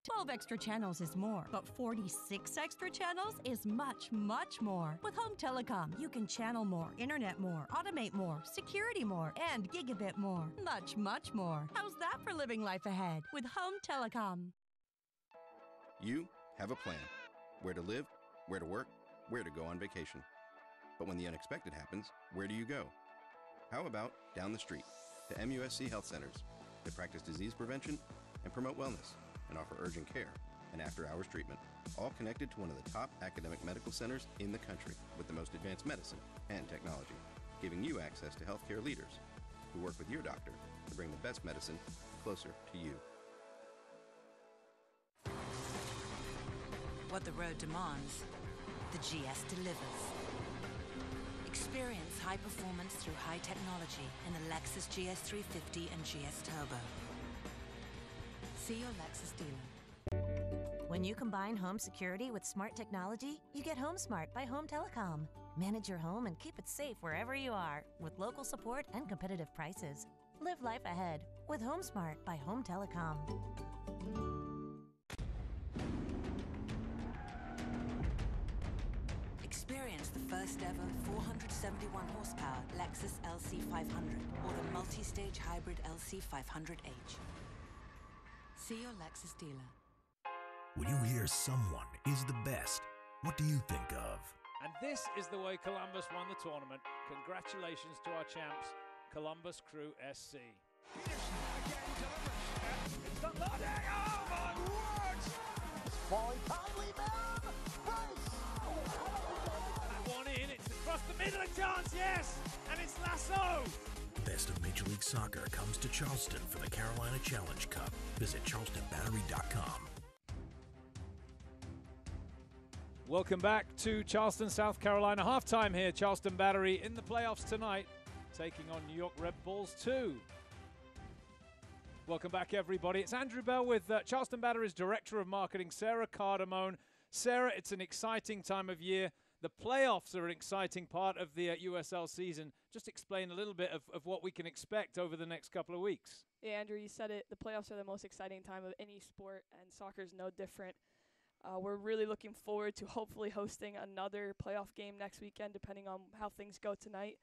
12 extra channels is more, but 46 extra channels is much, much more. With Home Telecom, you can channel more, internet more, automate more, security more, and gigabit more. Much, much more. How's that for living life ahead with Home Telecom? You have a plan. Where to live, where to work, where to go on vacation. But when the unexpected happens, where do you go? How about down the street to MUSC health centers that practice disease prevention and promote wellness and offer urgent care and after-hours treatment, all connected to one of the top academic medical centers in the country with the most advanced medicine and technology, giving you access to healthcare leaders who work with your doctor to bring the best medicine closer to you. What the road demands, the GS delivers. Experience high performance through high technology in the Lexus GS 350 and GS Turbo. See your Lexus dealer. When you combine home security with smart technology, you get HomeSmart by Home Telecom. Manage your home and keep it safe wherever you are with local support and competitive prices. Live life ahead with HomeSmart by Home Telecom. Experience the first ever 471 horsepower Lexus LC500 or the multi-stage hybrid LC500H. See your Lexus dealer. When you hear someone is the best, what do you think of? And this is the way Columbus won the tournament. Congratulations to our champs, Columbus Crew SC. It's the loading. Oh my word! Falling kindly, man! Brace! That one in, it's across the middle, a chance, yes! And it's Lasso! The best of Major League Soccer comes to Charleston for the Carolina Challenge Cup. Visit charlestonbattery.com. Welcome back to Charleston, South Carolina. Halftime here, Charleston Battery in the playoffs tonight, taking on New York Red Bulls 2. Welcome back, everybody. It's Andrew Bell with Charleston Battery's Director of Marketing, Sarah Cardamone. Sarah, it's an exciting time of year. The playoffs are an exciting part of the USL season. Just explain a little bit of what we can expect over the next couple of weeks. Yeah, Andrew, you said it. The playoffs are the most exciting time of any sport, and soccer is no different. We're really looking forward to hopefully hosting another playoff game next weekend, depending on how things go tonight.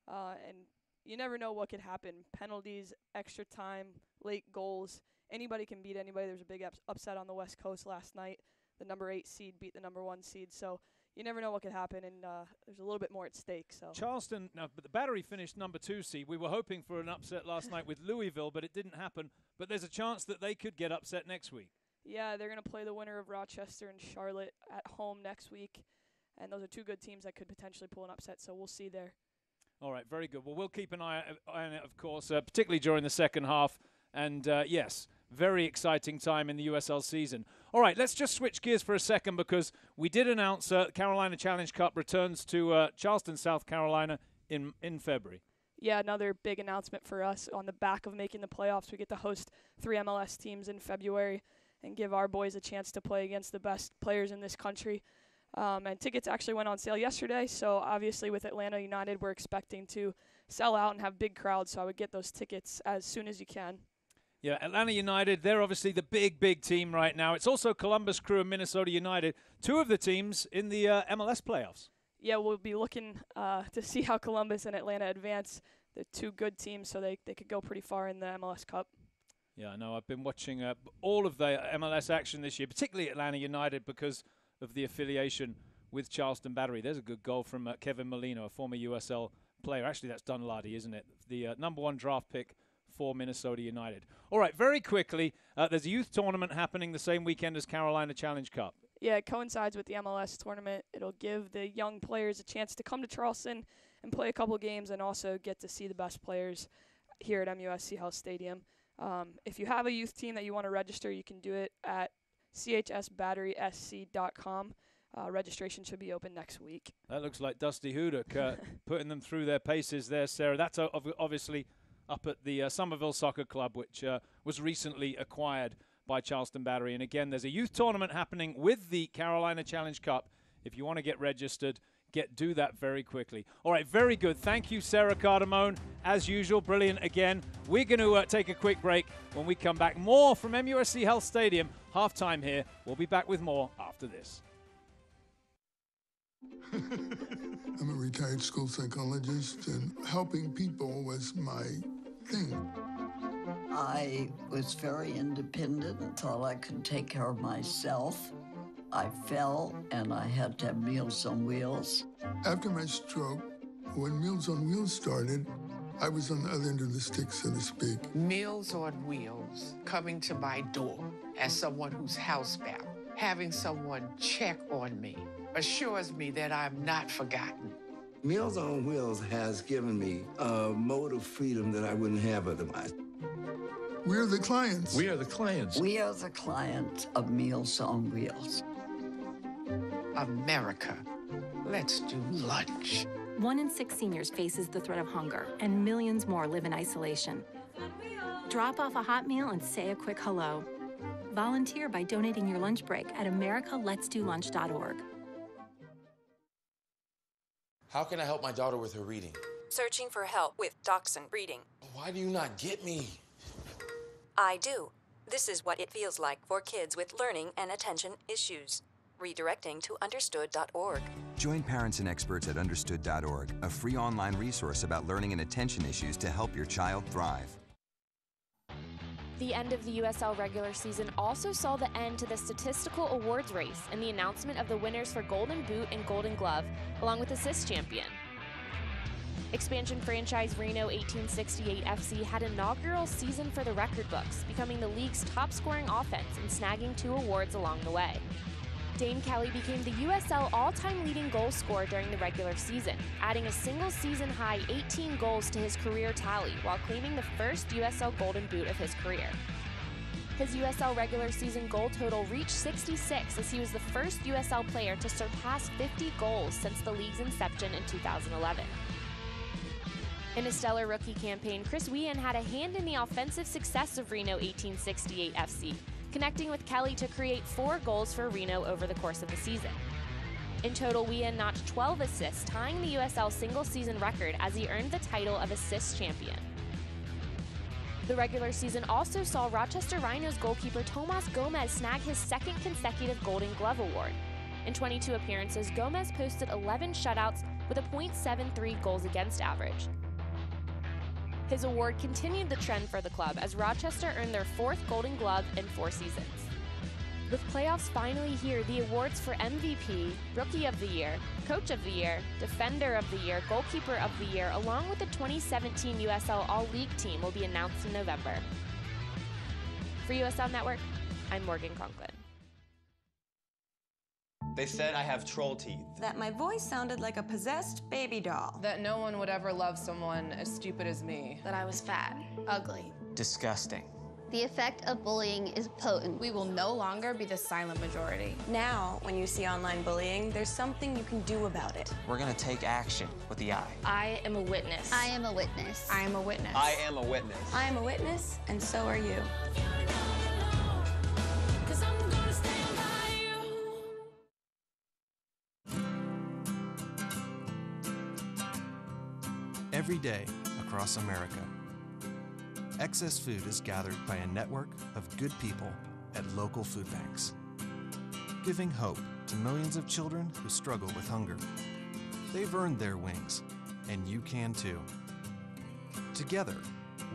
And you never know what could happen. Penalties, extra time, late goals. Anybody can beat anybody. There was a big upset on the West Coast last night. The number 8 seed beat the number 1 seed. So you never know what could happen, and there's a little bit more at stake. So Charleston, now, but the Battery finished number 2 seed. We were hoping for an upset last night with Louisville, but it didn't happen. But there's a chance that they could get upset next week. Yeah, they're going to play the winner of Rochester and Charlotte at home next week. And those are two good teams that could potentially pull an upset, so we'll see there. All right, very good. Well, we'll keep an eye on it, of course, particularly during the second half. And, yes, very exciting time in the USL season. All right, let's just switch gears for a second because we did announce Carolina Challenge Cup returns to Charleston, South Carolina in February. Yeah, another big announcement for us. On the back of making the playoffs, we get to host 3 MLS teams in February and give our boys a chance to play against the best players in this country. And tickets actually went on sale yesterday, so obviously with Atlanta United, we're expecting to sell out and have big crowds, so I would get those tickets as soon as you can. Yeah, Atlanta United, they're obviously the big team right now. It's also Columbus Crew and Minnesota United, 2 of the teams in the MLS playoffs. Yeah, we'll be looking to see how Columbus and Atlanta advance. They're 2 good teams, so they could go pretty far in the MLS Cup. Yeah, I know. I've been watching all of the MLS action this year, particularly Atlanta United because of the affiliation with Charleston Battery. There's a good goal from Kevin Molino, a former USL player. Actually, that's Dunlady, isn't it? The number 1 draft pick for Minnesota United. All right, very quickly, there's a youth tournament happening the same weekend as Carolina Challenge Cup. Yeah, it coincides with the MLS tournament. It'll give the young players a chance to come to Charleston and play a couple games and also get to see the best players here at MUSC Health Stadium. If you have a youth team that you want to register, you can do it at chsbatterysc.com. Registration should be open next week. That looks like Dusty Huduk putting them through their paces there, Sarah. That's obviously up at the Somerville Soccer Club, which was recently acquired by Charleston Battery. And again, there's a youth tournament happening with the Carolina Challenge Cup. If you want to get registered, do that very quickly. All right, very good. Thank you, Sarah Cardamone. As usual, brilliant again. We're going to take a quick break. When we come back, more from MUSC Health Stadium. Halftime here. We'll be back with more after this. I'm a retired school psychologist, and helping people was my thing. I was very independent and thought I could take care of myself. I fell, and I had to have Meals on Wheels. After my stroke, when Meals on Wheels started, I was on the other end of the stick, so to speak. Meals on Wheels, coming to my door as someone who's housebound, having someone check on me, assures me that I'm not forgotten. Meals on Wheels has given me a mode of freedom that I wouldn't have otherwise. We're the clients. We are the clients. We are the clients of Meals on Wheels. America, let's do lunch. 1 in 6 seniors faces the threat of hunger, and millions more live in isolation. Drop off a hot meal and say a quick hello. Volunteer by donating your lunch break at americaletsdolunch.org. How can I help my daughter with her reading? Searching for help with Dachshund Reading. Why do you not get me? I do. This is what it feels like for kids with learning and attention issues. Redirecting to understood.org. Join parents and experts at understood.org, a free online resource about learning and attention issues to help your child thrive. The end of the USL regular season also saw the end to the Statistical Awards race and the announcement of the winners for Golden Boot and Golden Glove, along with Assist Champion. Expansion franchise Reno 1868 FC had an inaugural season for the record books, becoming the league's top-scoring offense and snagging 2 awards along the way. Dane Kelly became the USL all-time leading goal scorer during the regular season, adding a single-season high 18 goals to his career tally while claiming the first USL Golden Boot of his career. His USL regular season goal total reached 66 as he was the first USL player to surpass 50 goals since the league's inception in 2011. In a stellar rookie campaign, Chris Whean had a hand in the offensive success of Reno 1868 FC, connecting with Kelly to create 4 goals for Reno over the course of the season. In total, Whean notched 12 assists, tying the USL single-season record as he earned the title of Assist Champion. The regular season also saw Rochester Rhinos goalkeeper Tomas Gomez snag his 2nd consecutive Golden Glove award. In 22 appearances, Gomez posted 11 shutouts with a .73 goals against average. His award continued the trend for the club as Rochester earned their 4th Golden Glove in 4 seasons. With playoffs finally here, the awards for MVP, Rookie of the Year, Coach of the Year, Defender of the Year, Goalkeeper of the Year, along with the 2017 USL All-League team will be announced in November. For USL Network, I'm Morgan Conklin. They said I have troll teeth. That my voice sounded like a possessed baby doll. That no one would ever love someone as stupid as me. That I was fat, ugly. Disgusting. The effect of bullying is potent. We will no longer be the silent majority. Now, when you see online bullying, there's something you can do about it. We're gonna take action with the I. I am a witness. I am a witness. I am a witness. I am a witness. I am a witness, and so are you. Every day across America, excess food is gathered by a network of good people at local food banks, giving hope to millions of children who struggle with hunger. They've earned their wings, and you can too. Together,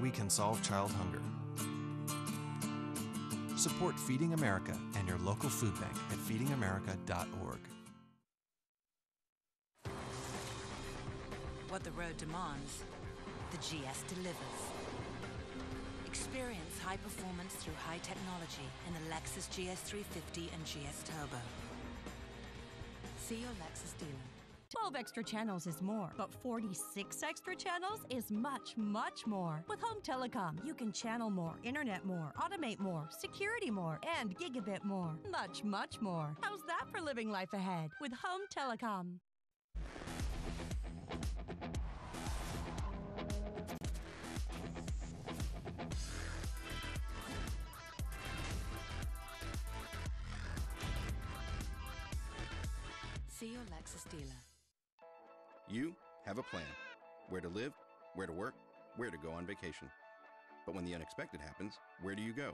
we can solve child hunger. Support Feeding America and your local food bank at feedingamerica.org. What the road demands, the GS delivers. Experience high performance through high technology in the Lexus GS350 and GS Turbo. See your Lexus dealer. 12 extra channels is more, but 46 extra channels is much, much more. With Home Telecom, you can channel more, internet more, automate more, security more, and gigabit more. Much, much more. How's that for living life ahead with Home Telecom? See your Lexus dealer. You have a plan. Where to live, where to work, where to go on vacation. But when the unexpected happens, where do you go?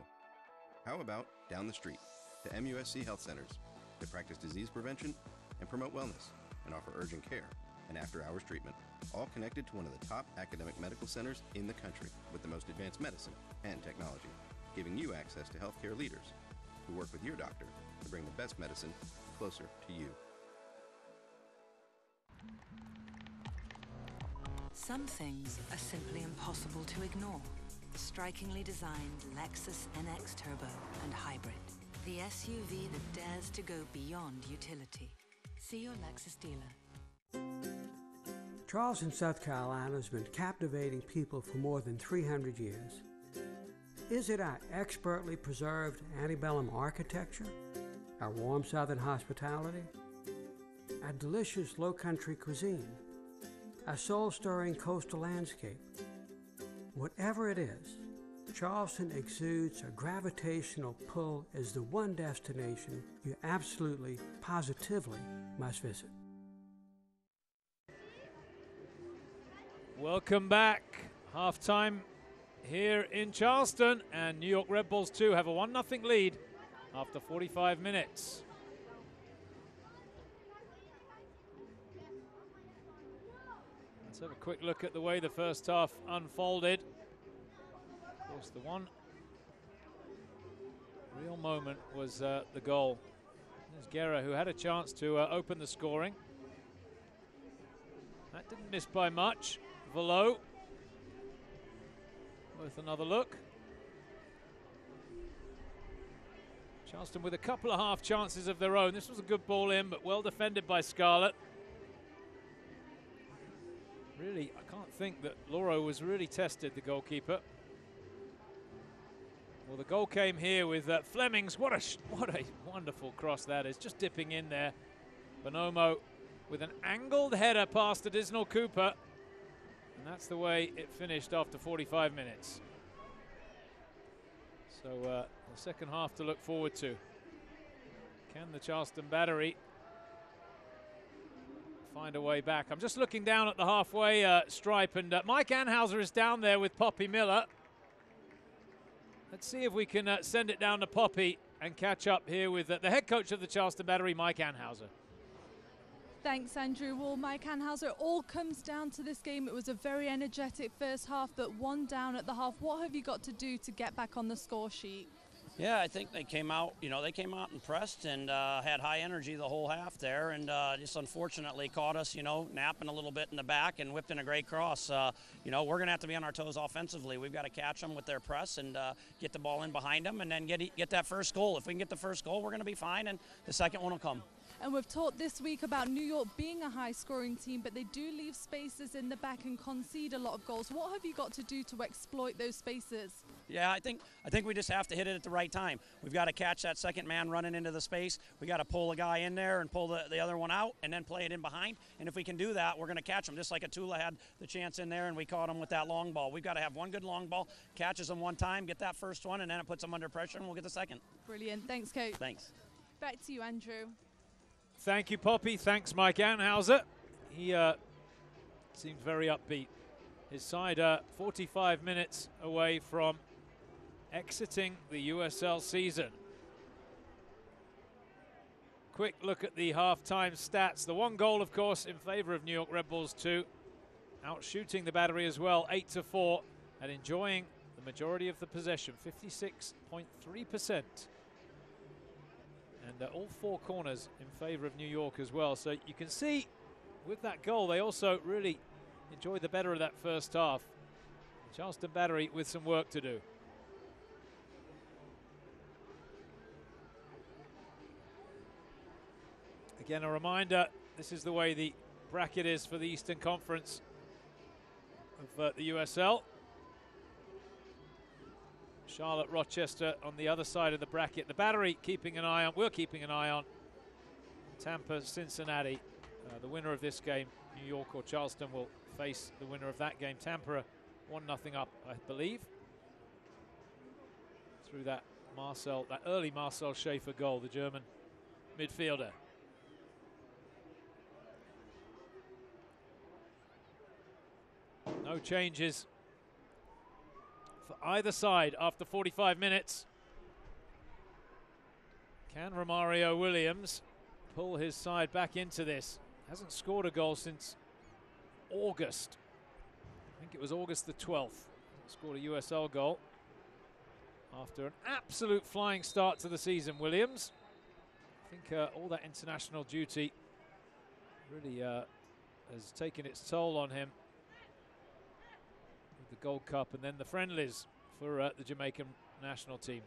How about down the street to MUSC health centers that practice disease prevention and promote wellness and offer urgent care and after-hours treatment, all connected to one of the top academic medical centers in the country with the most advanced medicine and technology, giving you access to healthcare leaders who work with your doctor to bring the best medicine closer to you. Some things are simply impossible to ignore. Strikingly designed Lexus NX Turbo and Hybrid. The SUV that dares to go beyond utility. See your Lexus dealer. Charleston, South Carolina has been captivating people for more than 300 years. Is it our expertly preserved antebellum architecture? Our warm southern hospitality? Our delicious low-country cuisine? Our soul-stirring coastal landscape? Whatever it is, Charleston exudes a gravitational pull as the one destination you absolutely, positively must visit. Welcome back. Halftime here in Charleston, and New York Red Bulls 2 have a 1-0 lead after 45 minutes. Let's have a quick look at the way the first half unfolded. Of course, the one real moment was the goal. There's Guerra, who had a chance to open the scoring. That didn't miss by much. Velo, worth another look. Charleston with a couple of half chances of their own. This was a good ball in, but well defended by Scarlett. Really, I can't think that Lauro was really tested, the goalkeeper. Well, the goal came here with Flemings. What a wonderful cross that is, just dipping in there. Bonomo with an angled header past Additional Cooper. And that's the way it finished after 45 minutes. So the second half to look forward to. Can the Charleston Battery find a way back? I'm just looking down at the halfway stripe, and Mike Anhauser is down there with Poppy Miller. Let's see if we can send it down to Poppy and catch up here with the head coach of the Charleston Battery, Mike Anhauser. Thanks, Andrew. Well, Mike Anhauser, it all comes down to this game. It was a very energetic first half, but one down at the half. What have you got to do to get back on the score sheet? Yeah, I think they came out, they came out and pressed and had high energy the whole half there, and just unfortunately caught us, napping a little bit in the back and whipped in a great cross. We're going to have to be on our toes offensively. We've got to catch them with their press and get the ball in behind them and then get that first goal. If we can get the first goal, we're going to be fine, and the second one will come. And we've talked this week about New York being a high-scoring team, but they do leave spaces in the back and concede a lot of goals. What have you got to do to exploit those spaces? Yeah, I think we just have to hit it at the right time. We've got to catch that second man running into the space. We got to pull a guy in there and pull the other one out and then play it in behind. And if we can do that, we're going to catch them. Just like Atula had the chance in there and we caught him with that long ball. We've got to have one good long ball, catches them one time, get that first one, and then it puts them under pressure and we'll get the second. Brilliant. Thanks, Coach. Thanks. Back to you, Andrew. Thank you, Poppy. Thanks, Mike Anhauser. He seems very upbeat. His side 45 minutes away from exiting the USL season. Quick look at the half-time stats. The one goal, of course, in favor of New York Red Bulls 2. Out shooting the Battery as well, 8-4, and enjoying the majority of the possession, 56.3%. And all four corners in favor of New York as well. So you can see with that goal, they also really enjoyed the better of that first half. Charleston Battery with some work to do. Again, a reminder, this is the way the bracket is for the Eastern Conference of the USL. Charlotte, Rochester on the other side of the bracket. The Battery keeping an eye on, we're keeping an eye on Tampa, Cincinnati. The winner of this game, New York or Charleston, will face the winner of that game. Tampa 1-0 up, I believe, through that early Marcel Schaefer goal, the German midfielder. No changes for either side after 45 minutes. Can Romario Williams pull his side back into this? Hasn't scored a goal since August. I think it was August the 12th. Scored a USL goal after an absolute flying start to the season, Williams. I think all that international duty really has taken its toll on him. The Gold Cup and then the friendlies for the Jamaican national team.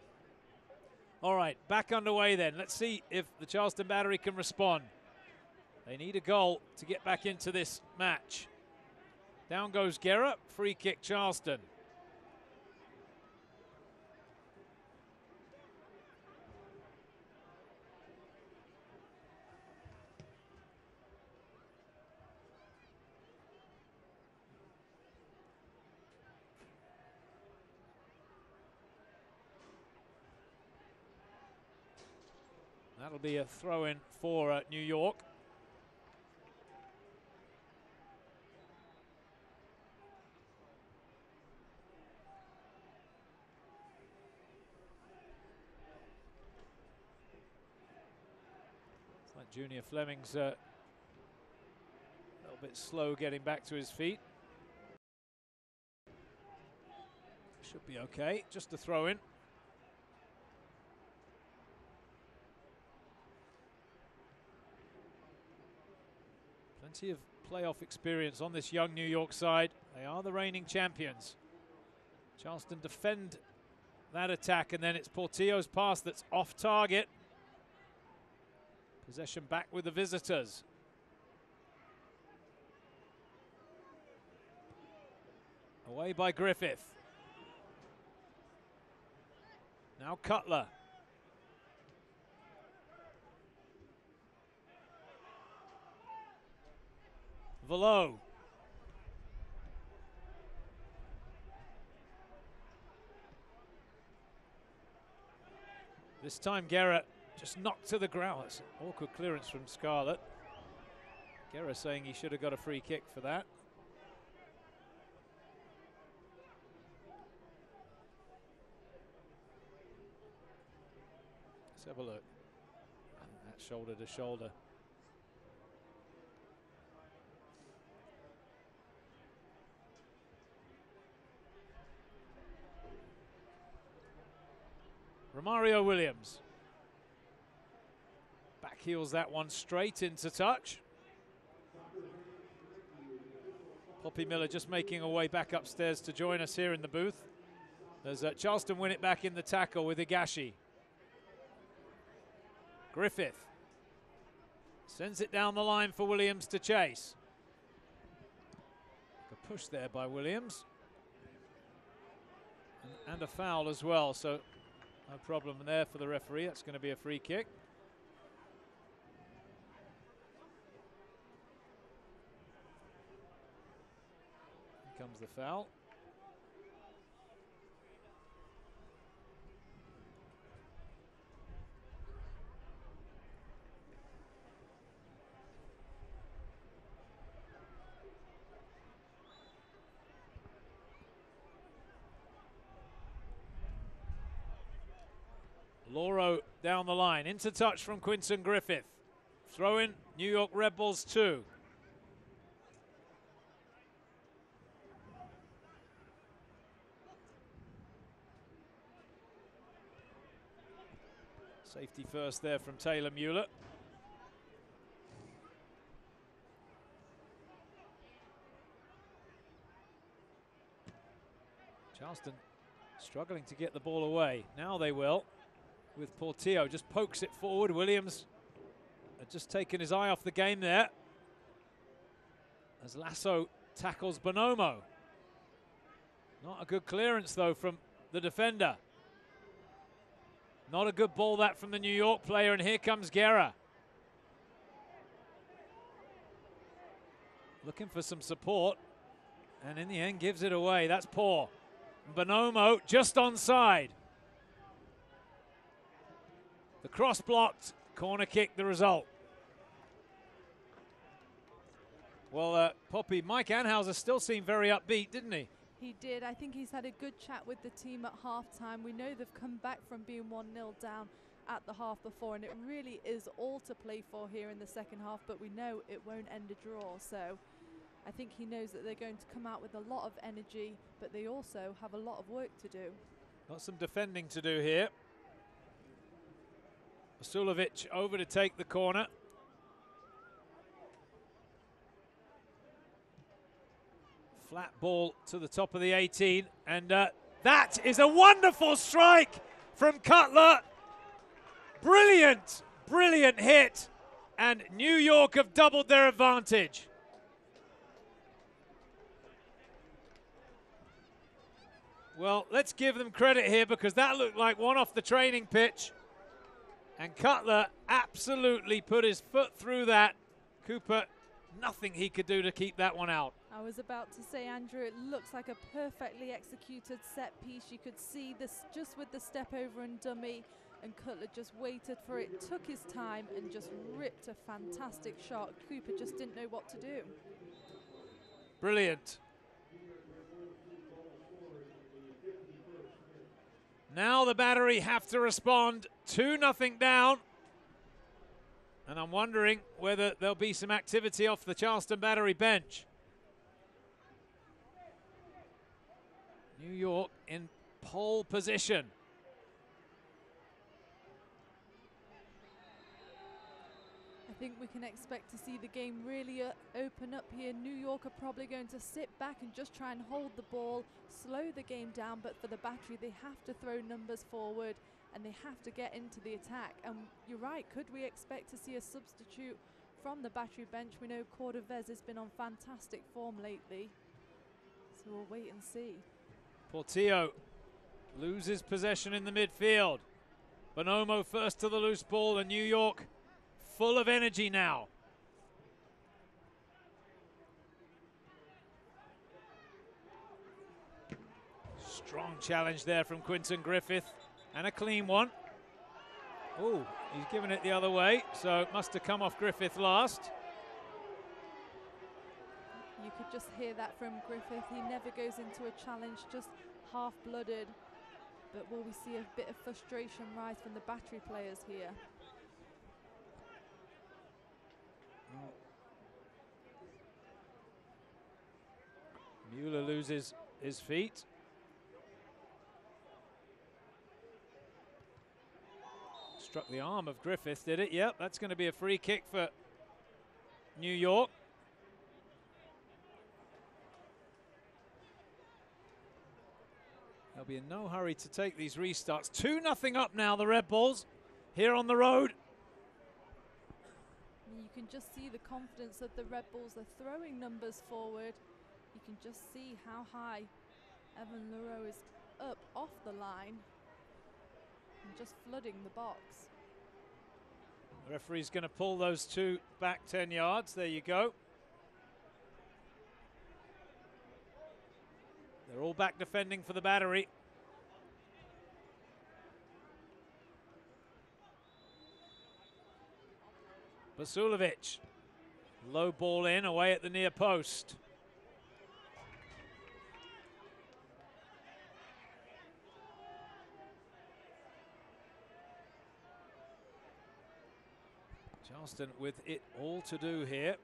All right, back underway then. Let's see if the Charleston Battery can respond. They need a goal to get back into this match. Down goes Guerra, free kick Charleston. That'll be a throw-in for New York. It's like Junior Fleming's a little bit slow getting back to his feet. Should be okay, just a throw-in. Plenty of playoff experience on this young New York side. They are the reigning champions. Charleston defend that attack, and then it's Portillo's pass that's off target. Possession back with the visitors. Away by Griffith. Now Cutler. Velo. This time Guerra just knocked to the ground. That's an awkward clearance from Scarlett. Guerra saying he should have got a free kick for that. Let's have a look. That shoulder to shoulder. Romario Williams. Back heels that one straight into touch. Poppy Miller just making her way back upstairs to join us here in the booth. As Charleston win it back in the tackle with Higashi. Griffith sends it down the line for Williams to chase. A push there by Williams. And a foul as well, so no problem there for the referee. That's going to be a free kick. Here comes the foul. Loro down the line, into touch from Quinton Griffith. Throw in, New York Red Bulls 2. Safety first there from Taylor Muller. Charleston struggling to get the ball away. Now they will. With Portillo, just pokes it forward. Williams had just taken his eye off the game there. As Lasso tackles Bonomo. Not a good clearance though from the defender. Not a good ball that from the New York player, and here comes Guerra. Looking for some support, and in the end gives it away. That's poor. Bonomo just onside. The cross blocked, corner kick the result. Well, Poppy, Mike Anhauser still seemed very upbeat, didn't he? He did. I think he's had a good chat with the team at halftime. We know they've come back from being 1-0 down at the half before, and it really is all to play for here in the second half, but we know it won't end a draw. So I think he knows that they're going to come out with a lot of energy, but they also have a lot of work to do. Got some defending to do here. Vasilovic over to take the corner. Flat ball to the top of the 18, and that is a wonderful strike from Cutler. Brilliant, brilliant hit, and New York have doubled their advantage. Well, let's give them credit here because that looked like one off the training pitch. And Cutler absolutely put his foot through that. Cooper, nothing he could do to keep that one out. I was about to say, Andrew, it looks like a perfectly executed set piece. You could see this just with the step over and dummy, and Cutler just waited for it, took his time, and just ripped a fantastic shot. Cooper just didn't know what to do. Brilliant. Now the Battery have to respond. 2-0 down. And I'm wondering whether there'll be some activity off the Charleston Battery bench. New York in pole position. I think we can expect to see the game really open up here. New York are probably going to sit back and just try and hold the ball, slow the game down, but for the Battery they have to throw numbers forward and they have to get into the attack. And you're right, could we expect to see a substitute from the Battery bench? We know Cordovez has been on fantastic form lately, so we'll wait and see. Portillo loses possession in the midfield. Bonomo first to the loose ball, and New York full of energy now. Strong challenge there from Quinton Griffith, and a clean one. Oh, he's given it the other way, so it must have come off Griffith last. You could just hear that from Griffith. He never goes into a challenge just half-blooded. But will we see a bit of frustration rise from the Battery players here? Muller loses his feet. Struck the arm of Griffith, did it? Yep, that's going to be a free kick for New York. They'll be in no hurry to take these restarts. 2-0 up now, the Red Bulls, here on the road. You can just see the confidence that the Red Bulls are throwing numbers forward. You can just see how high Evan Leroux is up off the line and just flooding the box. The referee's going to pull those two back 10 yards. There you go. They're all back defending for the Battery. Basulovic, low ball in, away at the near post. Charleston with it all to do here.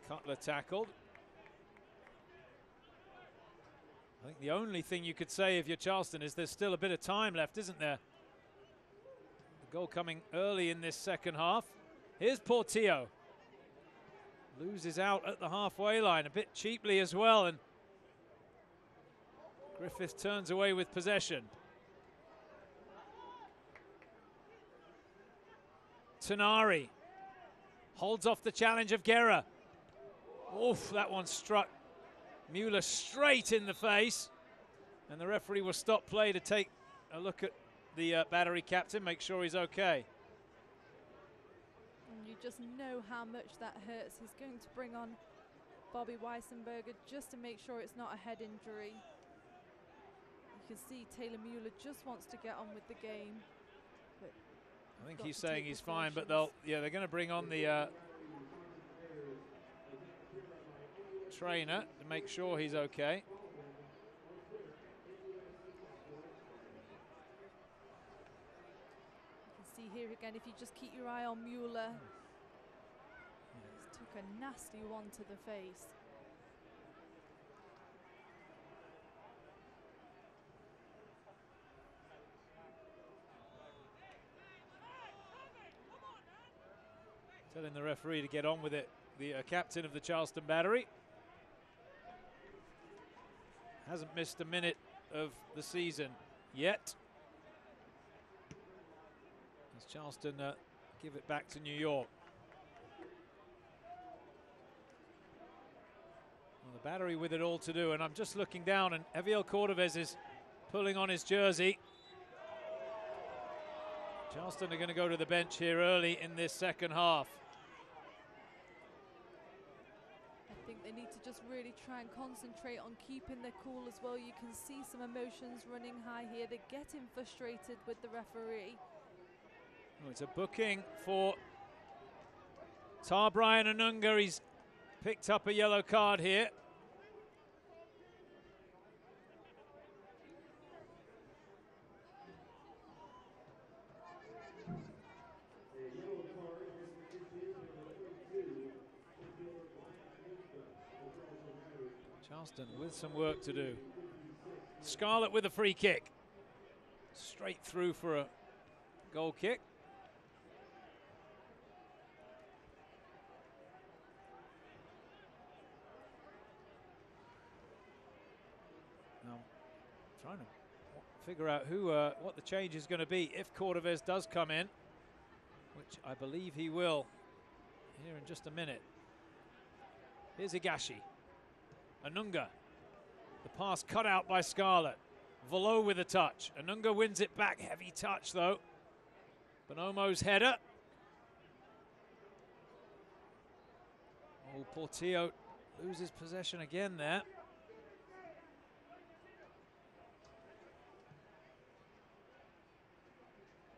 Cutler tackled. I think the only thing you could say if you're Charleston is there's still a bit of time left, isn't there? The goal coming early in this second half. Here's Portillo. Loses out at the halfway line, a bit cheaply as well, and Griffith turns away with possession. Tanari holds off the challenge of Guerra. Oof, that one struck Muller straight in the face, and the referee will stop play to take a look at the Battery captain, make sure he's okay. And you just know how much that hurts. He's going to bring on Bobby Weissenberger just to make sure it's not a head injury. You can see Taylor Muller just wants to get on with the game. But I think he's saying he's fine, but they're going to bring on the trainer to make sure he's okay. You can see here again, if you just keep your eye on Muller, he took a nasty one to the face. Telling the referee to get on with it, the captain of the Charleston Battery. Hasn't missed a minute of the season yet. As Charleston give it back to New York. Well, the Battery with it all to do, and I'm just looking down, and Eviel Cordovez is pulling on his jersey. Charleston are going to go to the bench here early in this second half. I think they need to just really try and concentrate on keeping their cool as well. You can see some emotions running high here. They're getting frustrated with the referee. Oh, it's a booking for Tar Brian Anunga. He's picked up a yellow card here. Charleston with some work to do. Scarlett with a free kick. Straight through for a goal kick. Now, I'm trying to figure out what the change is going to be if Cordovez does come in, which I believe he will here in just a minute. Here's Higashi. Anunga. The pass cut out by Scarlett. Velo with a touch. Anunga wins it back. Heavy touch though. Bonomo's header. Oh, Portillo loses possession again there.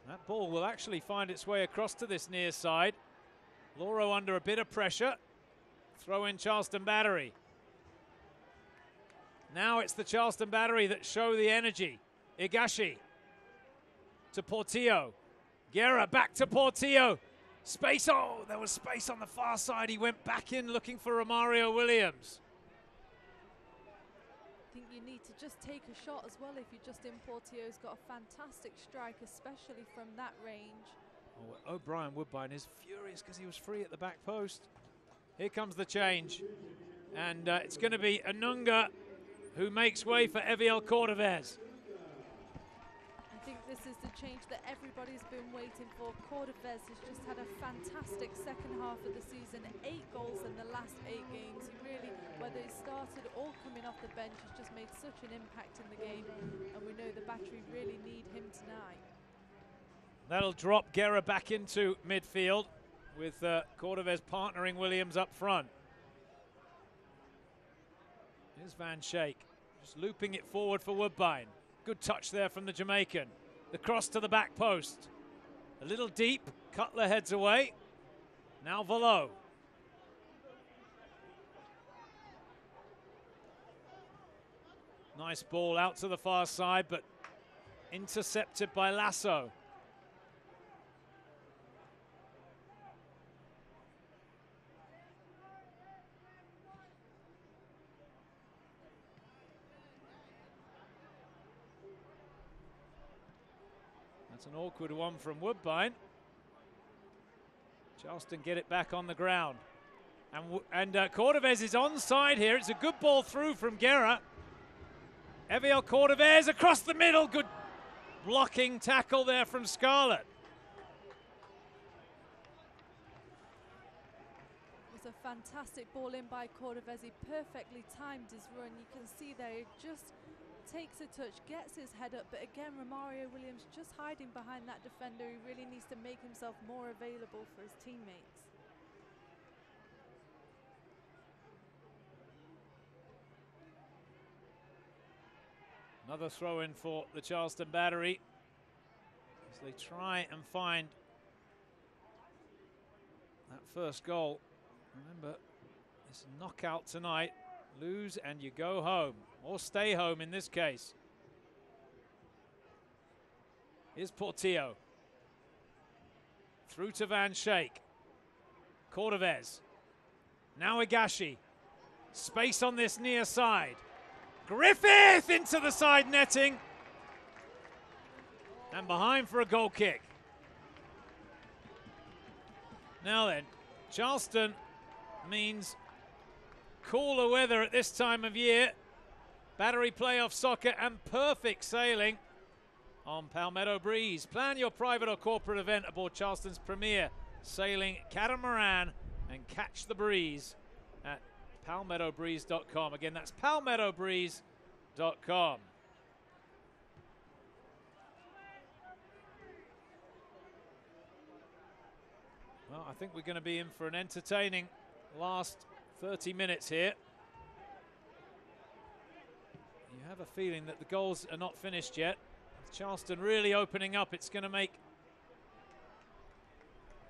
That ball will actually find its way across to this near side. Loro under a bit of pressure. Throw in Charleston Battery. Now it's the Charleston Battery that show the energy. Higashi to Portillo. Guerra back to Portillo. Space, oh, there was space on the far side. He went back in looking for Romario Williams. think you need to just take a shot as well if you're Justin Portillo's got a fantastic strike, especially from that range. Oh, O'Brien Woodbine is furious because he was free at the back post. Here comes the change. And it's going to be Anunga who makes way for Eviel Cordovez. I think this is the change that everybody's been waiting for. Cordovez has just had a fantastic second half of the season, 8 goals in the last 8 games. He really, whether he started or coming off the bench, has just made such an impact in the game, and we know the Battery really need him tonight. That'll drop Guerra back into midfield with Cordovez partnering Williams up front. Here's Van Schaik, just looping it forward for Woodbine. Good touch there from the Jamaican. The cross to the back post. A little deep, Cutler heads away. Now Velo. Nice ball out to the far side, but intercepted by Lasso. That's an awkward one from Woodbine. Charleston get it back on the ground. And Cordovez is onside here. It's a good ball through from Guerra. Eviel Cordovez across the middle. Good blocking tackle there from Scarlett. It was a fantastic ball in by Cordovez. He perfectly timed his run. You can see there, he just takes a touch, gets his head up, but again, Romario Williams just hiding behind that defender. He really needs to make himself more available for his teammates. Another throw in for the Charleston Battery as they try and find that first goal. Remember, it's a knockout tonight. Lose and you go home, or stay home in this case. Here's Portillo. Through to Van Schaik. Cordovez. Now Higashi. Space on this near side. Griffith into the side netting. And behind for a goal kick. Now then, Charleston means cooler weather at this time of year. Battery playoff soccer and perfect sailing on Palmetto Breeze. Plan your private or corporate event aboard Charleston's premier sailing catamaran and catch the breeze at palmettobreeze.com. Again, that's palmettobreeze.com. Well, I think we're going to be in for an entertaining last 30 minutes here. You have a feeling that the goals are not finished yet. With Charleston really opening up, it's going to make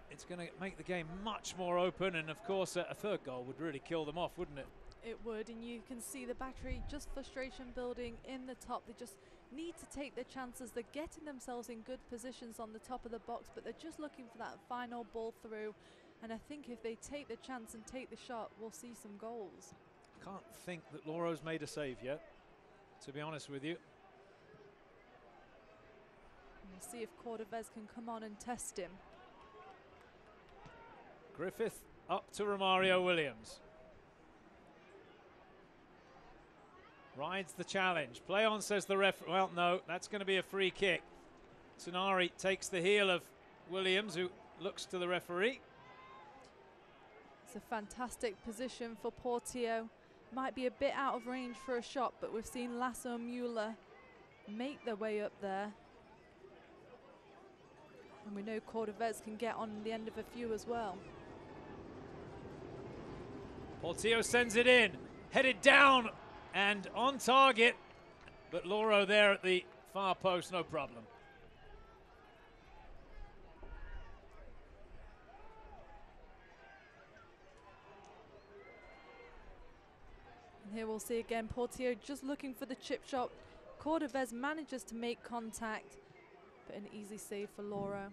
the game much more open, and of course a third goal would really kill them off, wouldn't it? It would, and you can see the Battery just frustration building in the top. They just need to take their chances. They're getting themselves in good positions on the top of the box, but they're just looking for that final ball through. And I think if they take the chance and take the shot, we'll see some goals. Can't think that Loro's made a save yet, to be honest with you. We'll see if Cordovez can come on and test him. Griffith up to Romario Williams. Rides the challenge. Play on, says the ref. Well, no, that's going to be a free kick. Tsunari takes the heel of Williams, who looks to the referee. It's a fantastic position for Portillo. Might be a bit out of range for a shot, but we've seen Lasso and Muller make their way up there. And we know Cordovez can get on the end of a few as well. Portillo sends it in, headed down and on target, but Loro there at the far post, no problem. And here we'll see again Portillo just looking for the chip shot. Cordovez manages to make contact, but an easy save for Loro.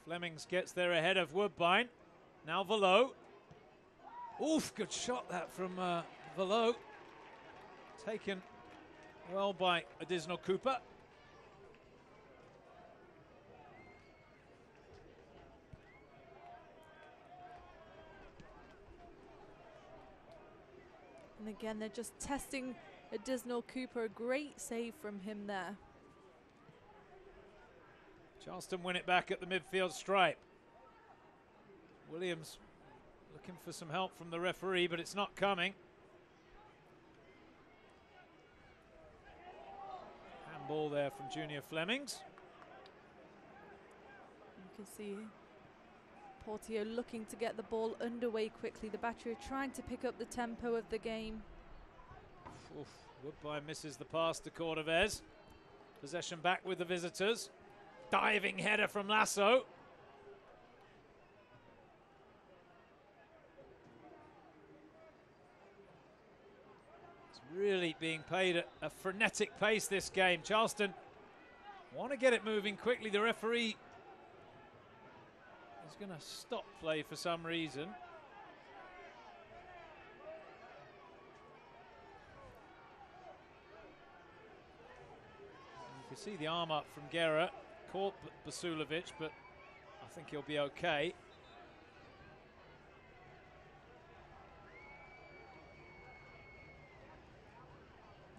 Flemings gets there ahead of Woodbine. Now Velo. Oof, good shot that from Velo. Taken well by Additional Cooper. And again, they're just testing Additional Cooper. A great save from him there. Charleston win it back at the midfield stripe. Williams looking for some help from the referee, but it's not coming. Handball there from Junior Flemings. You can see Portillo looking to get the ball underway quickly. The Battery are trying to pick up the tempo of the game. Oof, Woodbine misses the pass to Cordovez. Possession back with the visitors. Diving header from Lasso. It's really being played at a frenetic pace this game. Charleston want to get it moving quickly. The referee is going to stop play for some reason. You can see the arm up from Guerra. Caught Basulovic, but I think he'll be okay.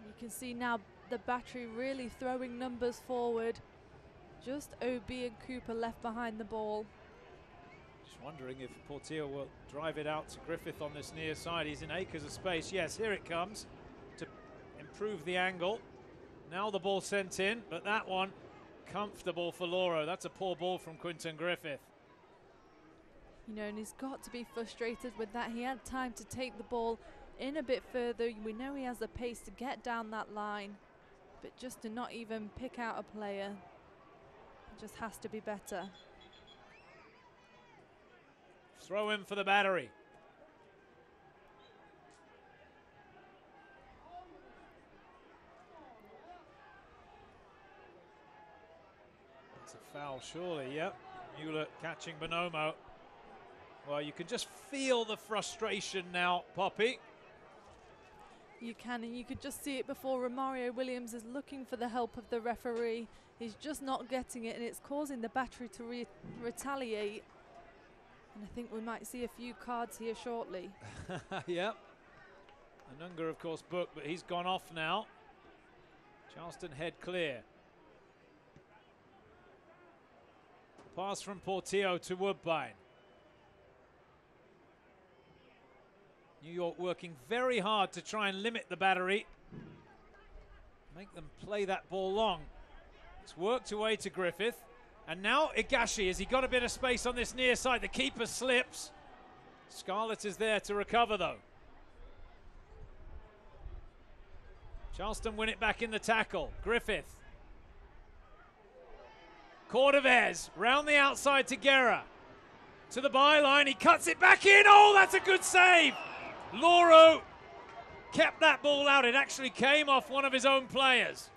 You can see now the Battery really throwing numbers forward. Just OB and Cooper left behind the ball. Just wondering if Portillo will drive it out to Griffith on this near side. He's in acres of space. Yes, here it comes to improve the angle. Now the ball sent in, but that one comfortable for Loro. That's a poor ball from Quinton Griffith. You know, and he's got to be frustrated with that. He had time to take the ball in a bit further. We know he has the pace to get down that line, but just to not even pick out a player, it just has to be better. Throw in for the Battery. A foul, surely, yep. Muller catching Bonomo. Well, you can just feel the frustration now, Poppy. You can, and you could just see it before. Romario Williams is looking for the help of the referee. He's just not getting it, and it's causing the Battery to retaliate. And I think we might see a few cards here shortly. Yep. Anunga, of course, booked, but he's gone off now. Charleston head clear. Pass from Portillo to Woodbine. New York working very hard to try and limit the Battery. Make them play that ball long. It's worked away to Griffith. And now Igashi, has he got a bit of space on this near side? The keeper slips. Scarlett is there to recover though. Charleston win it back in the tackle. Griffith. Cordovez round the outside to Guerra. To the byline, he cuts it back in. Oh, that's a good save. Loro kept that ball out. It actually came off one of his own players.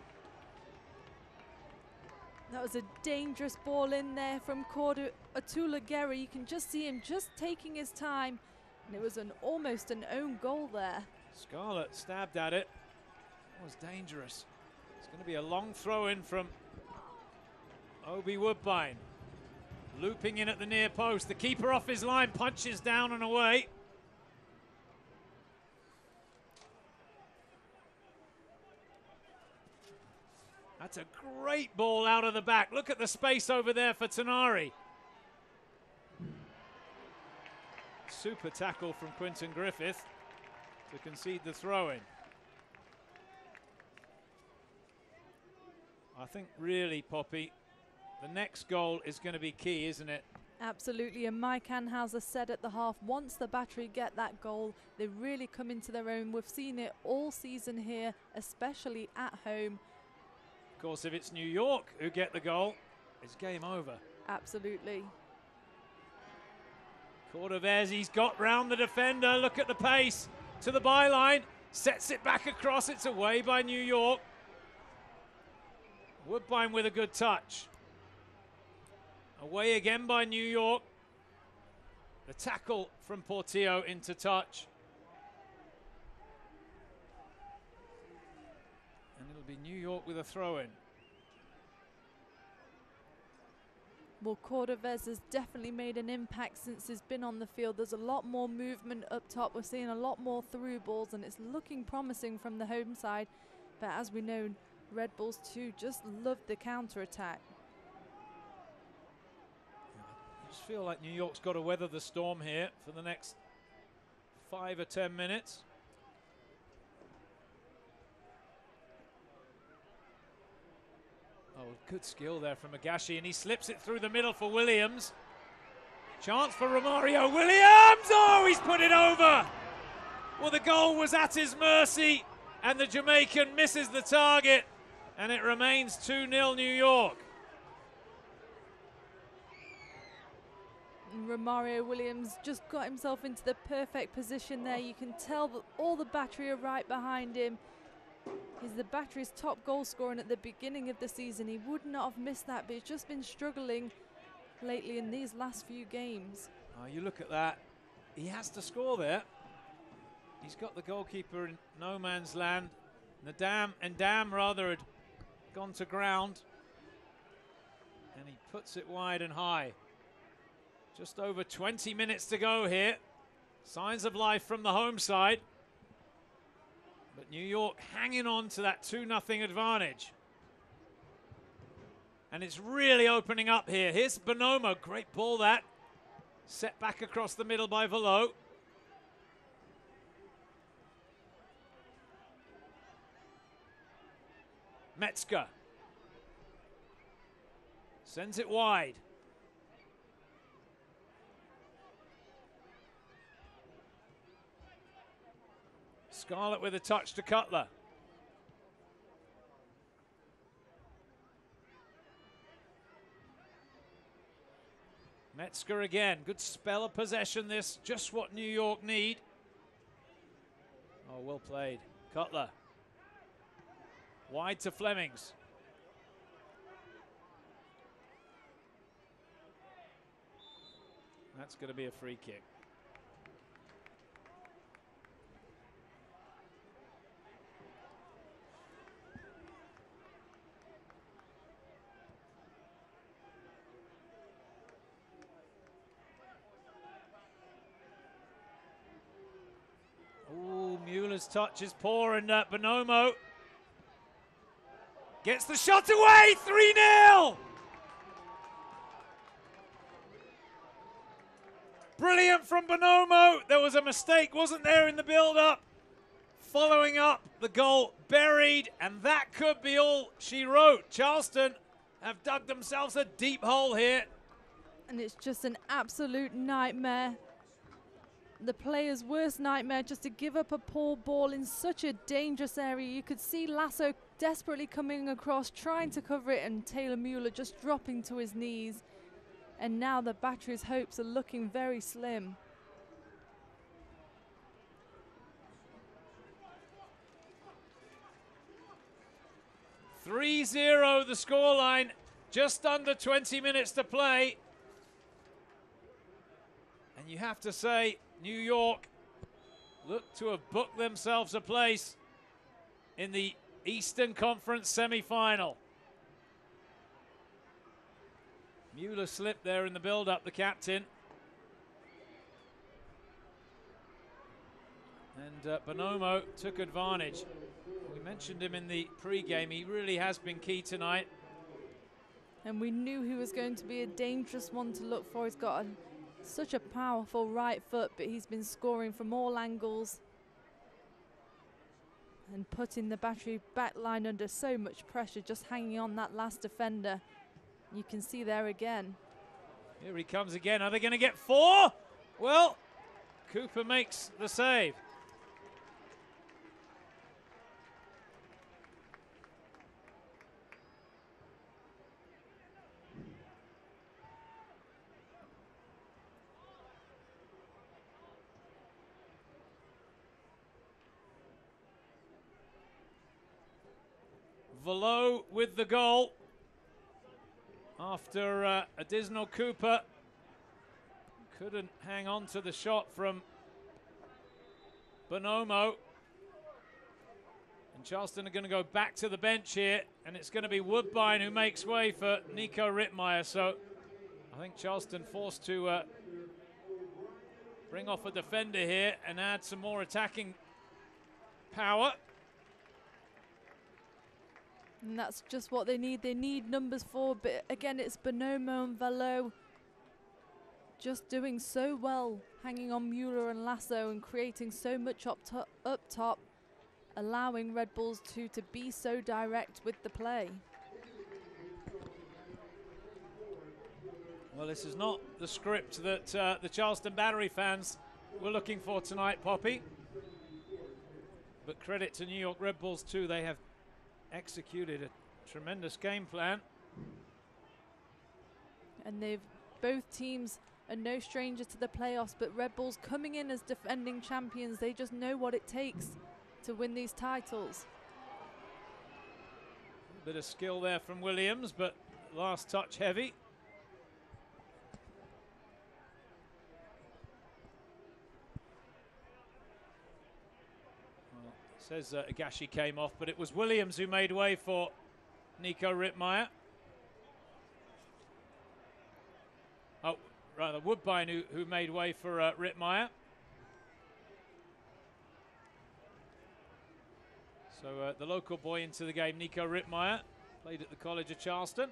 That was a dangerous ball in there from Atula Guerra. You can just see him just taking his time. And it was almost an own goal there. Scarlett stabbed at it. That was dangerous. It's going to be a long throw in from Obi Woodbine. Looping in at the near post. The keeper off his line, punches down and away. That's a great ball out of the back. Look at the space over there for Tanari. Super tackle from Quinton Griffith to concede the throw-in. I think really, Poppy, the next goal is going to be key, isn't it? Absolutely, and Mike Anhauser said at the half, once the Battery get that goal, they really come into their own. We've seen it all season here, especially at home. Of course, if it's New York who get the goal, it's game over. Absolutely. Cordovez, he's got round the defender. Look at the pace to the byline. Sets it back across. It's away by New York. Woodbine with a good touch. Away again by New York. The tackle from Portillo into touch. And it'll be New York with a throw-in. Well, Cordovez has definitely made an impact since he's been on the field. There's a lot more movement up top. We're seeing a lot more through balls, and it's looking promising from the home side. But as we know, Red Bulls too just love the counter-attack. I just feel like New York's got to weather the storm here for the next 5 or 10 minutes. Oh, good skill there from Agashi, and he slips it through the middle for Williams. Chance for Romario Williams! Oh, he's put it over! Well, the goal was at his mercy, and the Jamaican misses the target, and it remains 2-0 New York. Romario Williams just got himself into the perfect position there. You can tell that all the battery are right behind him. He's the battery's top goal scorer at the beginning of the season. He would not have missed that, but he's just been struggling lately in these last few games. Oh, you look at that. He has to score there. He's got the goalkeeper in no man's land. Ndam had gone to ground. And he puts it wide and high. Just over 20 minutes to go here. Signs of life from the home side. But New York hanging on to that 2-0 advantage. And it's really opening up here. Here's Bonomo, great ball that. Set back across the middle by Velo. Metzger. Sends it wide. Scarlett with a touch to Cutler. Metzger again. Good spell of possession this. Just what New York need. Oh, well played. Cutler. Wide to Flemings. That's going to be a free kick. Muller's touch is poor, and Bonomo gets the shot away. 3-0. Brilliant from Bonomo. There was a mistake, wasn't there, in the build-up? Following up the goal buried, and that could be all she wrote. Charleston have dug themselves a deep hole here. And it's just an absolute nightmare. The player's worst nightmare, just to give up a poor ball in such a dangerous area. You could see Lasso desperately coming across, trying to cover it, and Taylor Muller just dropping to his knees. And now the battery's hopes are looking very slim. (3-0) the scoreline, just under 20 minutes to play. And you have to say, New York look to have booked themselves a place in the Eastern Conference semi-final. Muller slipped there in the build-up, the captain. And Bonomo took advantage. We mentioned him in the pre-game. He really has been key tonight. And we knew he was going to be a dangerous one to look for. He's got such a powerful right foot, but he's been scoring from all angles and putting the battery back line under so much pressure, just hanging on that last defender. You can see there again. Here he comes again. Are they going to get 4? Well, Cooper makes the save. Velo with the goal after a dismal Cooper Couldn't hang on to the shot from Bonomo. And Charleston are going to go back to the bench here, and it's going to be Woodbine who makes way for Nico Rittmeyer. So I think Charleston forced to bring off a defender here and add some more attacking power. And that's just what they need. They need numbers 4, but again, it's Bonomo and Valo just doing so well, hanging on Muller and Lasso and creating so much up top, allowing Red Bulls to be so direct with the play. Well, this is not the script that the Charleston Battery fans were looking for tonight, Poppy. But credit to New York Red Bulls too. They have executed a tremendous game plan. And both teams are no stranger to the playoffs, but Red Bulls coming in as defending champions, they just know what it takes to win these titles. A bit of skill there from Williams, but last touch heavy. Well, it says Agashi came off, but it was Williams who made way for Nico Rittmeyer. Oh, rather Woodbine who made way for Rittmeyer. So the local boy into the game, Nico Rittmeyer, played at the College of Charleston.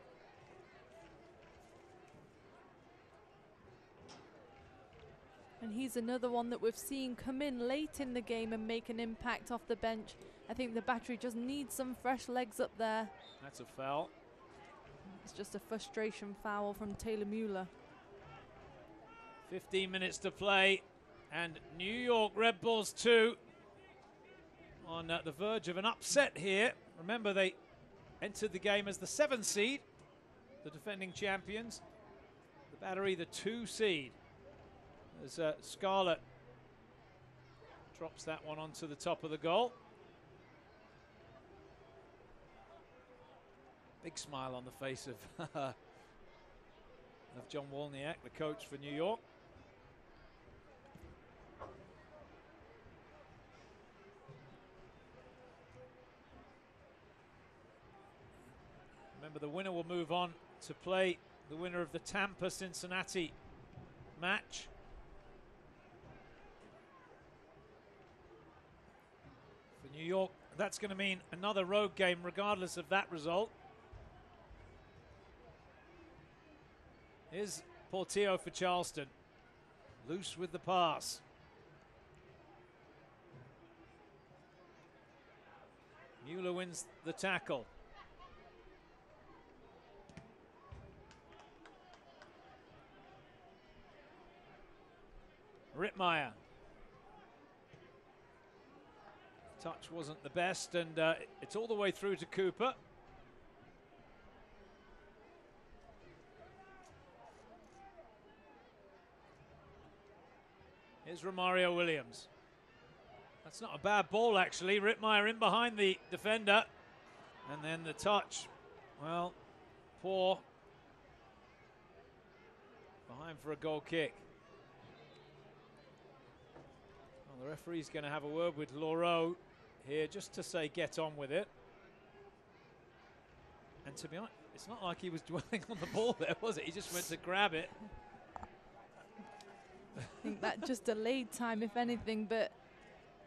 And he's another one that we've seen come in late in the game and make an impact off the bench. I think the Battery just needs some fresh legs up there. That's a foul. It's just a frustration foul from Taylor Muller. 15 minutes to play, and New York Red Bulls 2 on the verge of an upset here. Remember, they entered the game as the 7th seed, the defending champions. The Battery, the 2 seed. As Scarlett drops that one onto the top of the goal. Big smile on the face of, of John Wolniak, the coach for New York. Remember, the winner will move on to play the winner of the Tampa-Cincinnati match. For New York, that's going to mean another road game regardless of that result. Here's Portillo for Charleston. Loose with the pass. Muller wins the tackle. Rittmeyer. Touch wasn't the best, and it's all the way through to Cooper. Here's Romario Williams. That's not a bad ball, actually. Rittmeyer in behind the defender. And then the touch, well, poor. Behind for a goal kick. Well, the referee's going to have a word with Laureau here just to say get on with it. And to be honest, it's not like he was dwelling on the ball there, was it? He just went to grab it. I think that just delayed time, if anything, but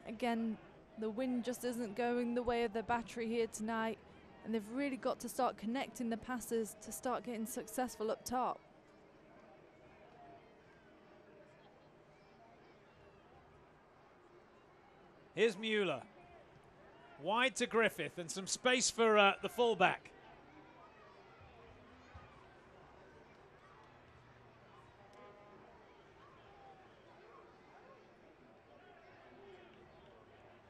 again, the wind just isn't going the way of the Battery here tonight, and they've really got to start connecting the passes to start getting successful up top. Here's Muller. Wide to Griffith and some space for the fullback.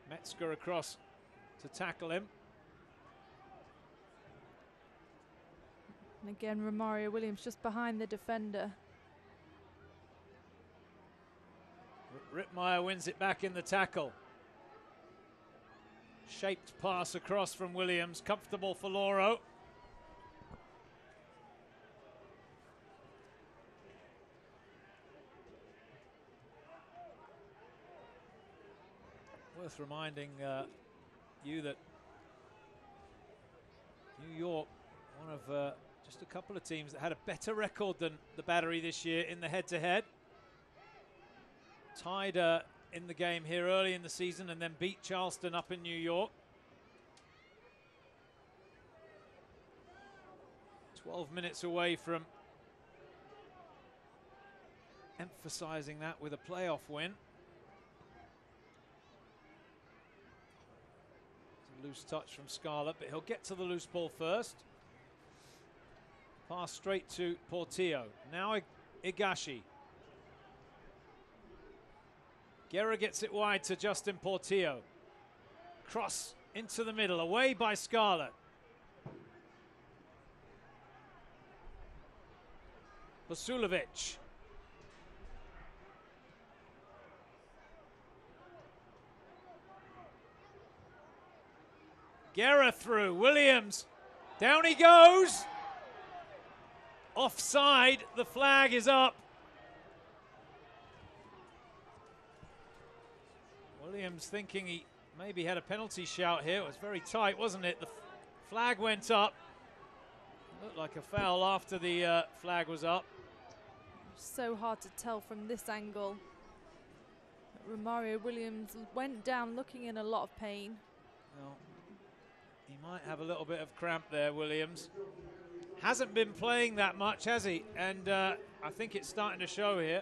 Metzger across to tackle him. And again, Romario Williams just behind the defender. Rittmeyer wins it back in the tackle. Shaped pass across from Williams, comfortable for Lauro. Worth reminding you that New York, one of just a couple of teams that had a better record than the Battery this year in the head-to-head. Tied in the game here early in the season and then beat Charleston up in New York. 12 minutes away from emphasizing that with a playoff win. Loose touch from Scarlett, but he'll get to the loose ball first. Pass straight to Portillo. Now Igashi. Guerra gets it wide to Justin Portillo. Cross into the middle, away by Scarlett. Vasilovic. Guerra through, Williams, down he goes. Offside, the flag is up. Williams thinking he maybe had a penalty shout here. It was very tight, wasn't it? The flag went up. Looked like a foul after the flag was up. So hard to tell from this angle. Romario Williams went down looking in a lot of pain. Well, he might have a little bit of cramp there, Williams. Hasn't been playing that much, has he? And I think it's starting to show here.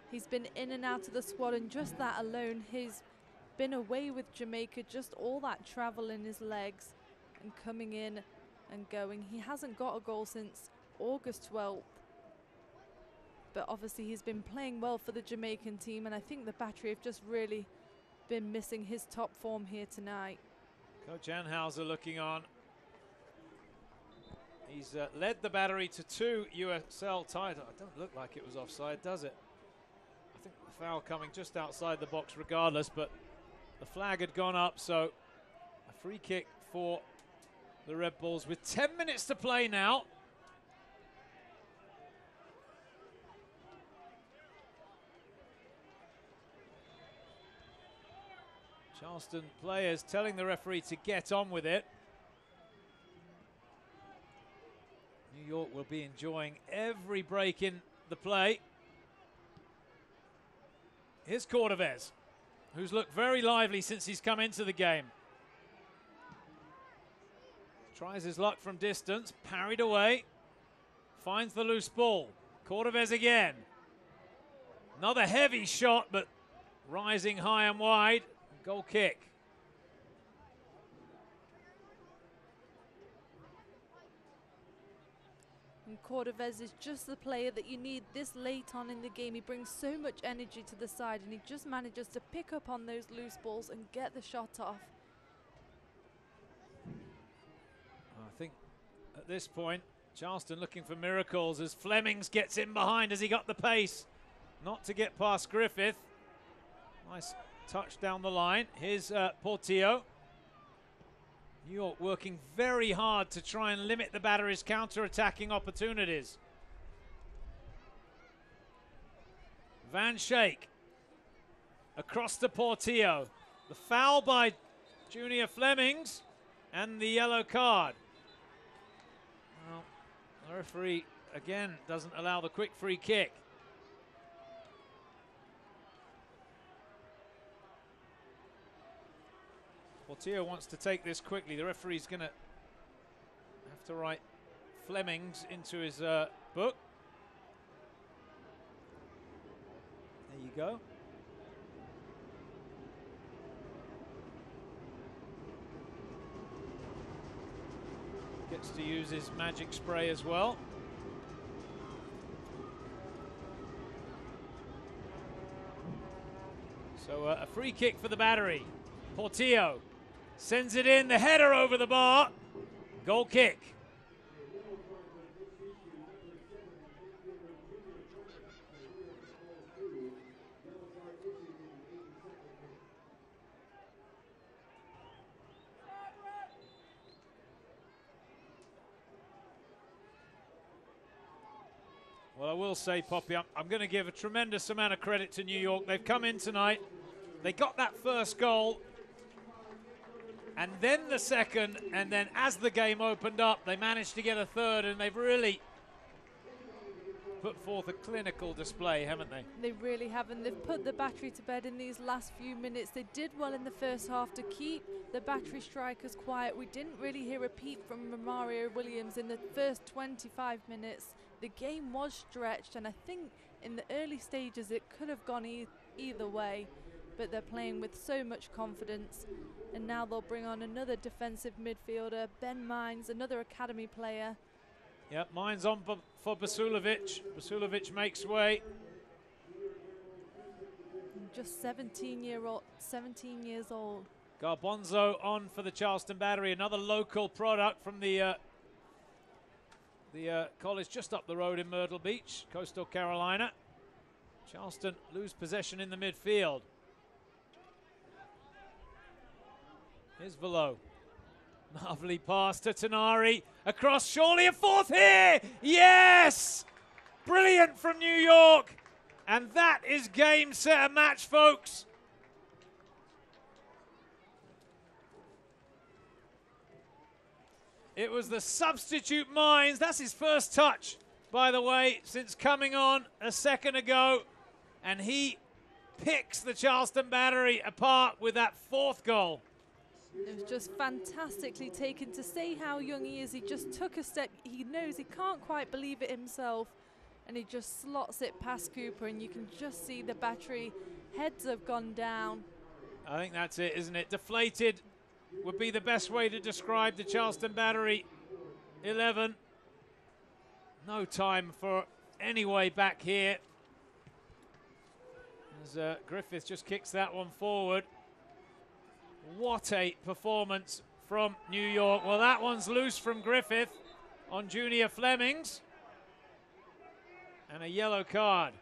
He's been in and out of the squad, and just that alone, he's been away with Jamaica, just all that travel in his legs and coming in and going. He hasn't got a goal since August 12th. But obviously he's been playing well for the Jamaican team, and I think the Battery have just really been missing his top form here tonight. Coach Anhauser looking on. He's led the Battery to 2 USL titles. It don't look like it was offside, does it? I think the foul coming just outside the box regardless, but the flag had gone up, so a free kick for the Red Bulls with 10 minutes to play now. Charleston players telling the referee to get on with it. New York will be enjoying every break in the play. Here's Cordovez, who's looked very lively since he's come into the game. Tries his luck from distance, parried away, finds the loose ball. Cordovez again. Another heavy shot, but rising high and wide. Goal kick. And Cordovez is just the player that you need this late on in the game. He brings so much energy to the side, and he just manages to pick up on those loose balls and get the shot off. I think at this point, Charleston looking for miracles as Flemings gets in behind as he got the pace. Not to get past Griffith. Nice touch down the line. Here's Portillo. New York working very hard to try and limit the Battery's counter-attacking opportunities. Van Schaik across to Portillo. The foul by Junior Flemings and the yellow card. Well, the referee again doesn't allow the quick free kick. Portillo wants to take this quickly. The referee's going to have to write Flemings into his book. There you go. Gets to use his magic spray as well. So a free kick for the Battery. Portillo sends it in, the header over the bar. Goal kick. Well, I will say, Poppy, I'm going to give a tremendous amount of credit to New York. They've come in tonight. They got that first goal and then the second, and then as the game opened up, they managed to get a third, and they've really put forth a clinical display, haven't they? They really haven't. They've put the Battery to bed in these last few minutes. They did well in the first half to keep the Battery strikers quiet. We didn't really hear a peep from Mario Williams in the first 25 minutes. The game was stretched, and I think in the early stages it could have gone either way, but they're playing with so much confidence, and now they'll bring on another defensive midfielder, Ben Mines, another academy player. Yep, Mines on for Basulovic. Basulovic makes way. Just 17 years old. Garbonzo on for the Charleston Battery, another local product from the college just up the road in Myrtle Beach, Coastal Carolina. Charleston lose possession in the midfield. Here's Velo. Lovely pass to Tanari. Across, surely a fourth here! Yes! Brilliant from New York. And that is game, set, and match, folks. It was the substitute Mines. That's his first touch, by the way, since coming on a second ago. And he picks the Charleston Battery apart with that fourth goal. It was just fantastically taken. To say how young he is, he just took a step. He knows he can't quite believe it himself, and he just slots it past Cooper, and you can just see the Battery heads have gone down. I think that's it, isn't it? Deflated would be the best way to describe the Charleston Battery 11. No time for any way back here, as Griffith just kicks that one forward. What a performance from New York. Well, that one's loose from Griffith on Junior Flemings. And a yellow card.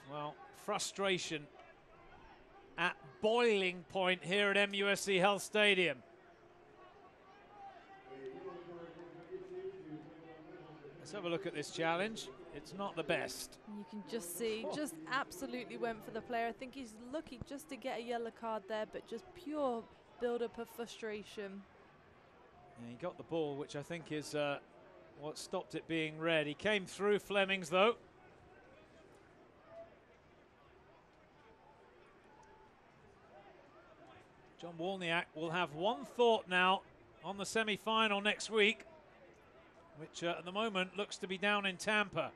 Well, frustration at boiling point here at MUSC Health Stadium. Let's have a look at this challenge. It's not the best. You can just see, just absolutely went for the player. I think he's lucky just to get a yellow card there, but just pure build-up of frustration. Yeah, he got the ball, which I think is what stopped it being red. He came through Flemings, though. John Wolniak will have one thought now on the semi-final next week, which at the moment looks to be down in Tampa.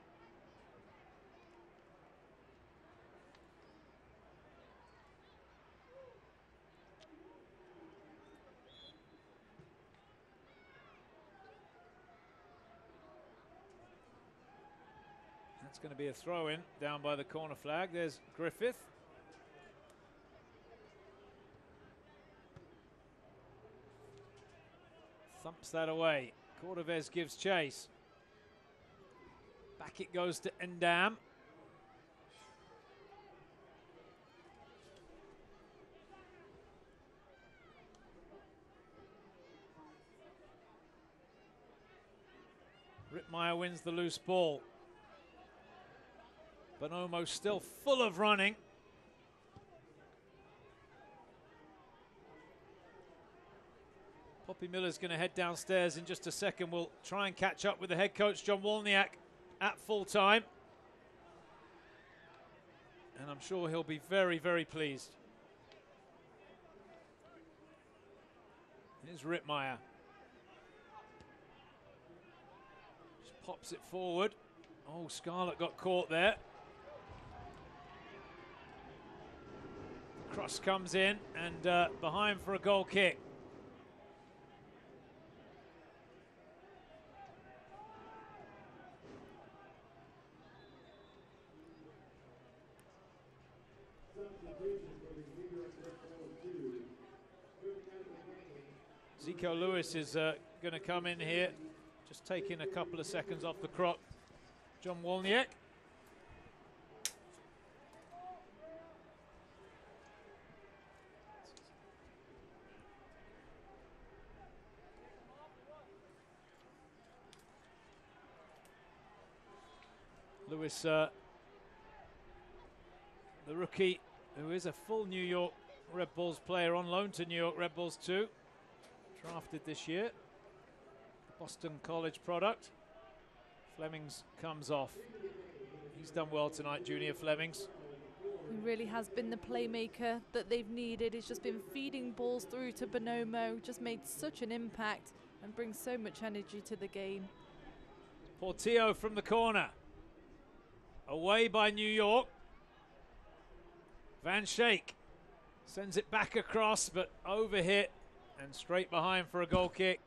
That's going to be a throw-in down by the corner flag. There's Griffith. Thumps that away. Cordovez gives chase. Back it goes to Endam. Rittmeyer wins the loose ball. Bonomo still full of running. Poppy Miller's going to head downstairs in just a second. We'll try and catch up with the head coach, John Wolniak, at full time. And I'm sure he'll be very, very pleased. Here's Rittmeyer. Just pops it forward. Oh, Scarlett got caught there. Cross comes in and behind for a goal kick. Zico Lewis is going to come in here, just taking a couple of seconds off the clock. John Wolniak. Lewis, the rookie, who is a full New York Red Bulls player on loan to New York Red Bulls too. Drafted this year. Boston College product. Flemings comes off. He's done well tonight, Junior Flemings. He really has been the playmaker that they've needed. He's just been feeding balls through to Bonomo, just made such an impact and brings so much energy to the game. Portillo from the corner. Away by New York. Van Schaik sends it back across, but overhit and straight behind for a goal kick.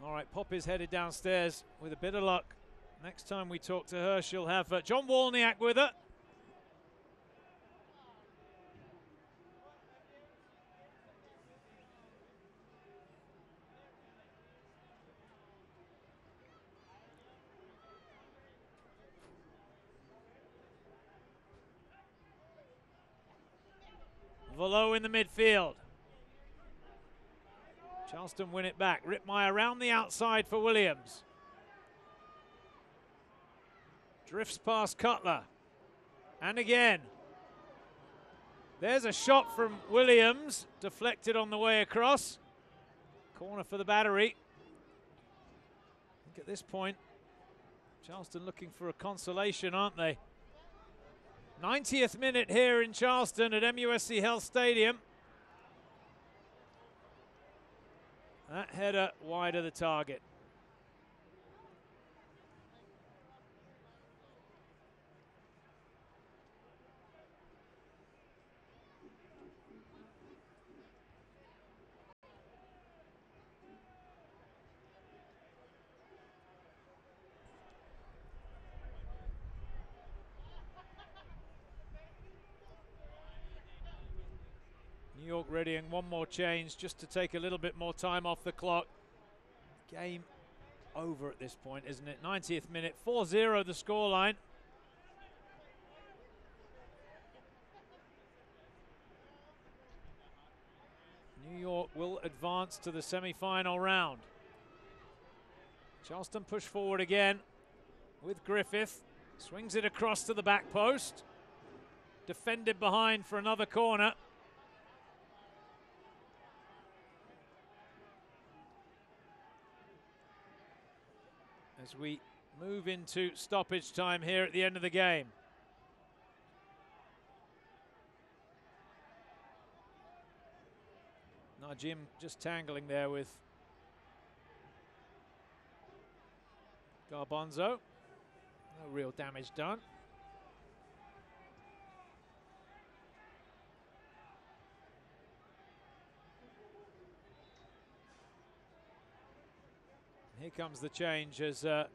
All right, Poppy's headed downstairs with a bit of luck. Next time we talk to her, she'll have John Walniak with her. Velo in the midfield. Charleston win it back. Rittmeyer around the outside for Williams. Drifts past Cutler. And again. There's a shot from Williams. Deflected on the way across. Corner for the Battery. I think at this point, Charleston looking for a consolation, aren't they? 90th minute here in Charleston at MUSC Health Stadium. That header wide of the target. New York readying one more change just to take a little bit more time off the clock. Game over at this point, isn't it? 90th minute, 4-0 the scoreline. New York will advance to the semi-final round. Charleston push forward again with Griffith. Swings it across to the back post. Defended behind for another corner. As we move into stoppage time here at the end of the game. Najim just tangling there with Garbanzo. No real damage done. Here comes the change as Tim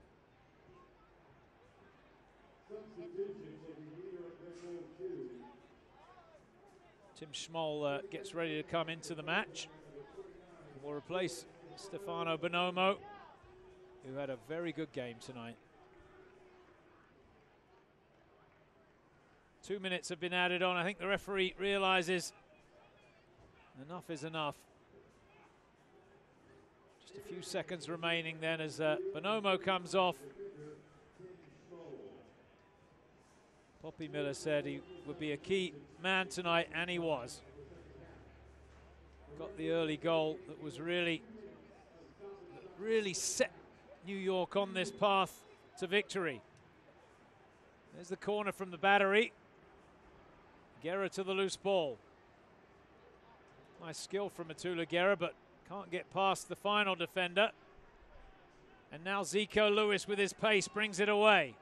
Schmoll gets ready to come into the match. Will replace Stefano Bonomo, who had a very good game tonight. 2 minutes have been added on. I think the referee realizes enough is enough. Just a few seconds remaining then as Bonomo comes off. Poppy Miller said he would be a key man tonight, and he was. Got the early goal that was really set New York on this path to victory. There's the corner from the Battery. Guerra to the loose ball. Nice skill from Matula Guerra, but can't get past the final defender. And now Zico Lewis with his pace brings it away.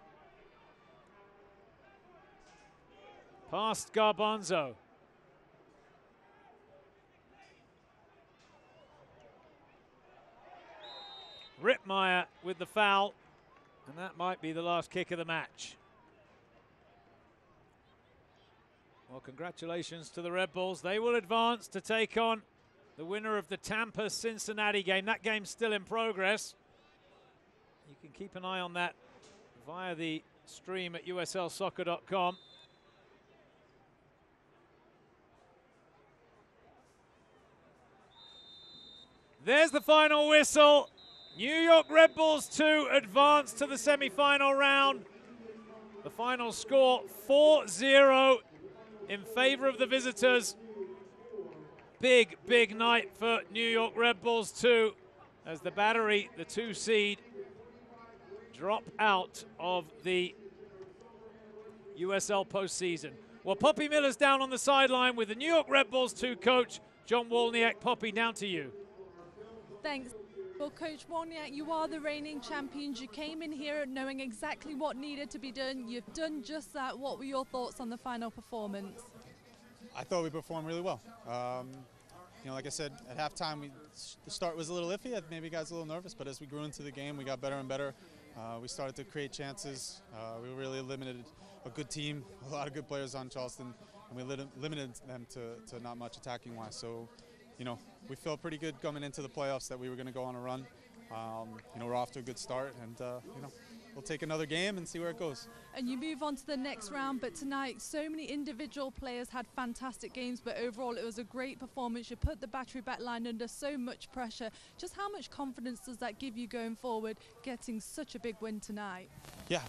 Past Garbanzo. Rittmeyer with the foul, and that might be the last kick of the match. Well, congratulations to the Red Bulls. They will advance to take on the winner of the Tampa-Cincinnati game. That game's still in progress. You can keep an eye on that via the stream at uslsoccer.com. There's the final whistle. New York Red Bulls 2 advance to the semi-final round. The final score 4-0 in favor of the visitors. Big, big night for New York Red Bulls too, as the Battery, the 2 seed, drop out of the USL postseason. Well, Poppy Miller's down on the sideline with the New York Red Bulls 2 coach, John Wolniak. Poppy, down to you. Thanks. Well, Coach Wolniak, you are the reigning champions. You came in here knowing exactly what needed to be done. You've done just that. What were your thoughts on the final performance? I thought we performed really well. You know, like I said, at halftime, the start was a little iffy. Maybe guys a little nervous, but as we grew into the game, we got better and better. We started to create chances. We really limited a good team, a lot of good players on Charleston, and we limited them to not much attacking wise. So, you know, we felt pretty good coming into the playoffs that we were going to go on a run. You know, we're off to a good start, and you know, we'll take another game and see where it goes. And you move on to the next round, but tonight so many individual players had fantastic games, but overall it was a great performance. You put the Battery backline under so much pressure. Just how much confidence does that give you going forward, getting such a big win tonight? Yeah,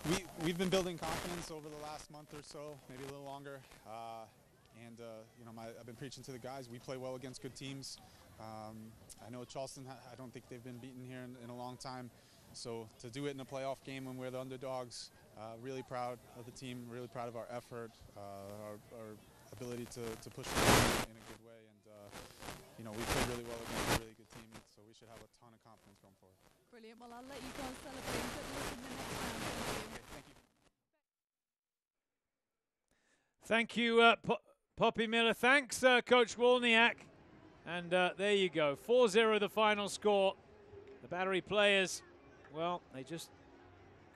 we've been building confidence over the last month or so, maybe a little longer. You know, I've been preaching to the guys, we play well against good teams. I know Charleston, I don't think they've been beaten here in a long time. So to do it in a playoff game when we're the underdogs, really proud of the team, really proud of our effort, our ability to push the game in a good way. And, you know, we played really well against a really good team, so we should have a ton of confidence going forward. Brilliant. Well, I'll let you go and celebrate. Good luck in the next round. Thank you. Thank you, Poppy Miller. Thanks, Coach Wolniak. And there you go, 4-0 the final score. The Battery players, well, they just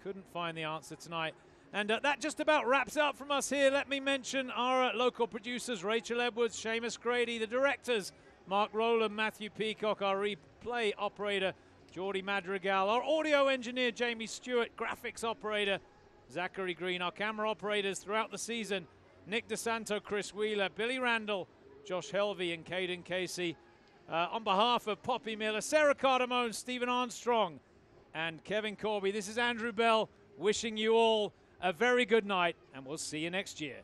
couldn't find the answer tonight. And that just about wraps up from us here. Let me mention our local producers, Rachel Edwards, Seamus Grady, the directors, Mark Rowland, Matthew Peacock, our replay operator, Geordie Madrigal, our audio engineer, Jamie Stewart, graphics operator, Zachary Green, our camera operators throughout the season, Nick DeSanto, Chris Wheeler, Billy Randall, Josh Helvey and Caden Casey. On behalf of Poppy Miller, Sarah Cardamone, Stephen Armstrong, and Kevin Corby, this is Andrew Bell wishing you all a very good night, and we'll see you next year.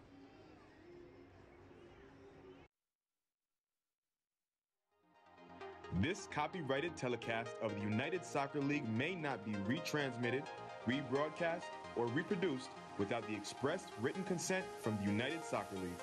This copyrighted telecast of the United Soccer League may not be retransmitted, rebroadcast, or reproduced without the express written consent from the United Soccer League.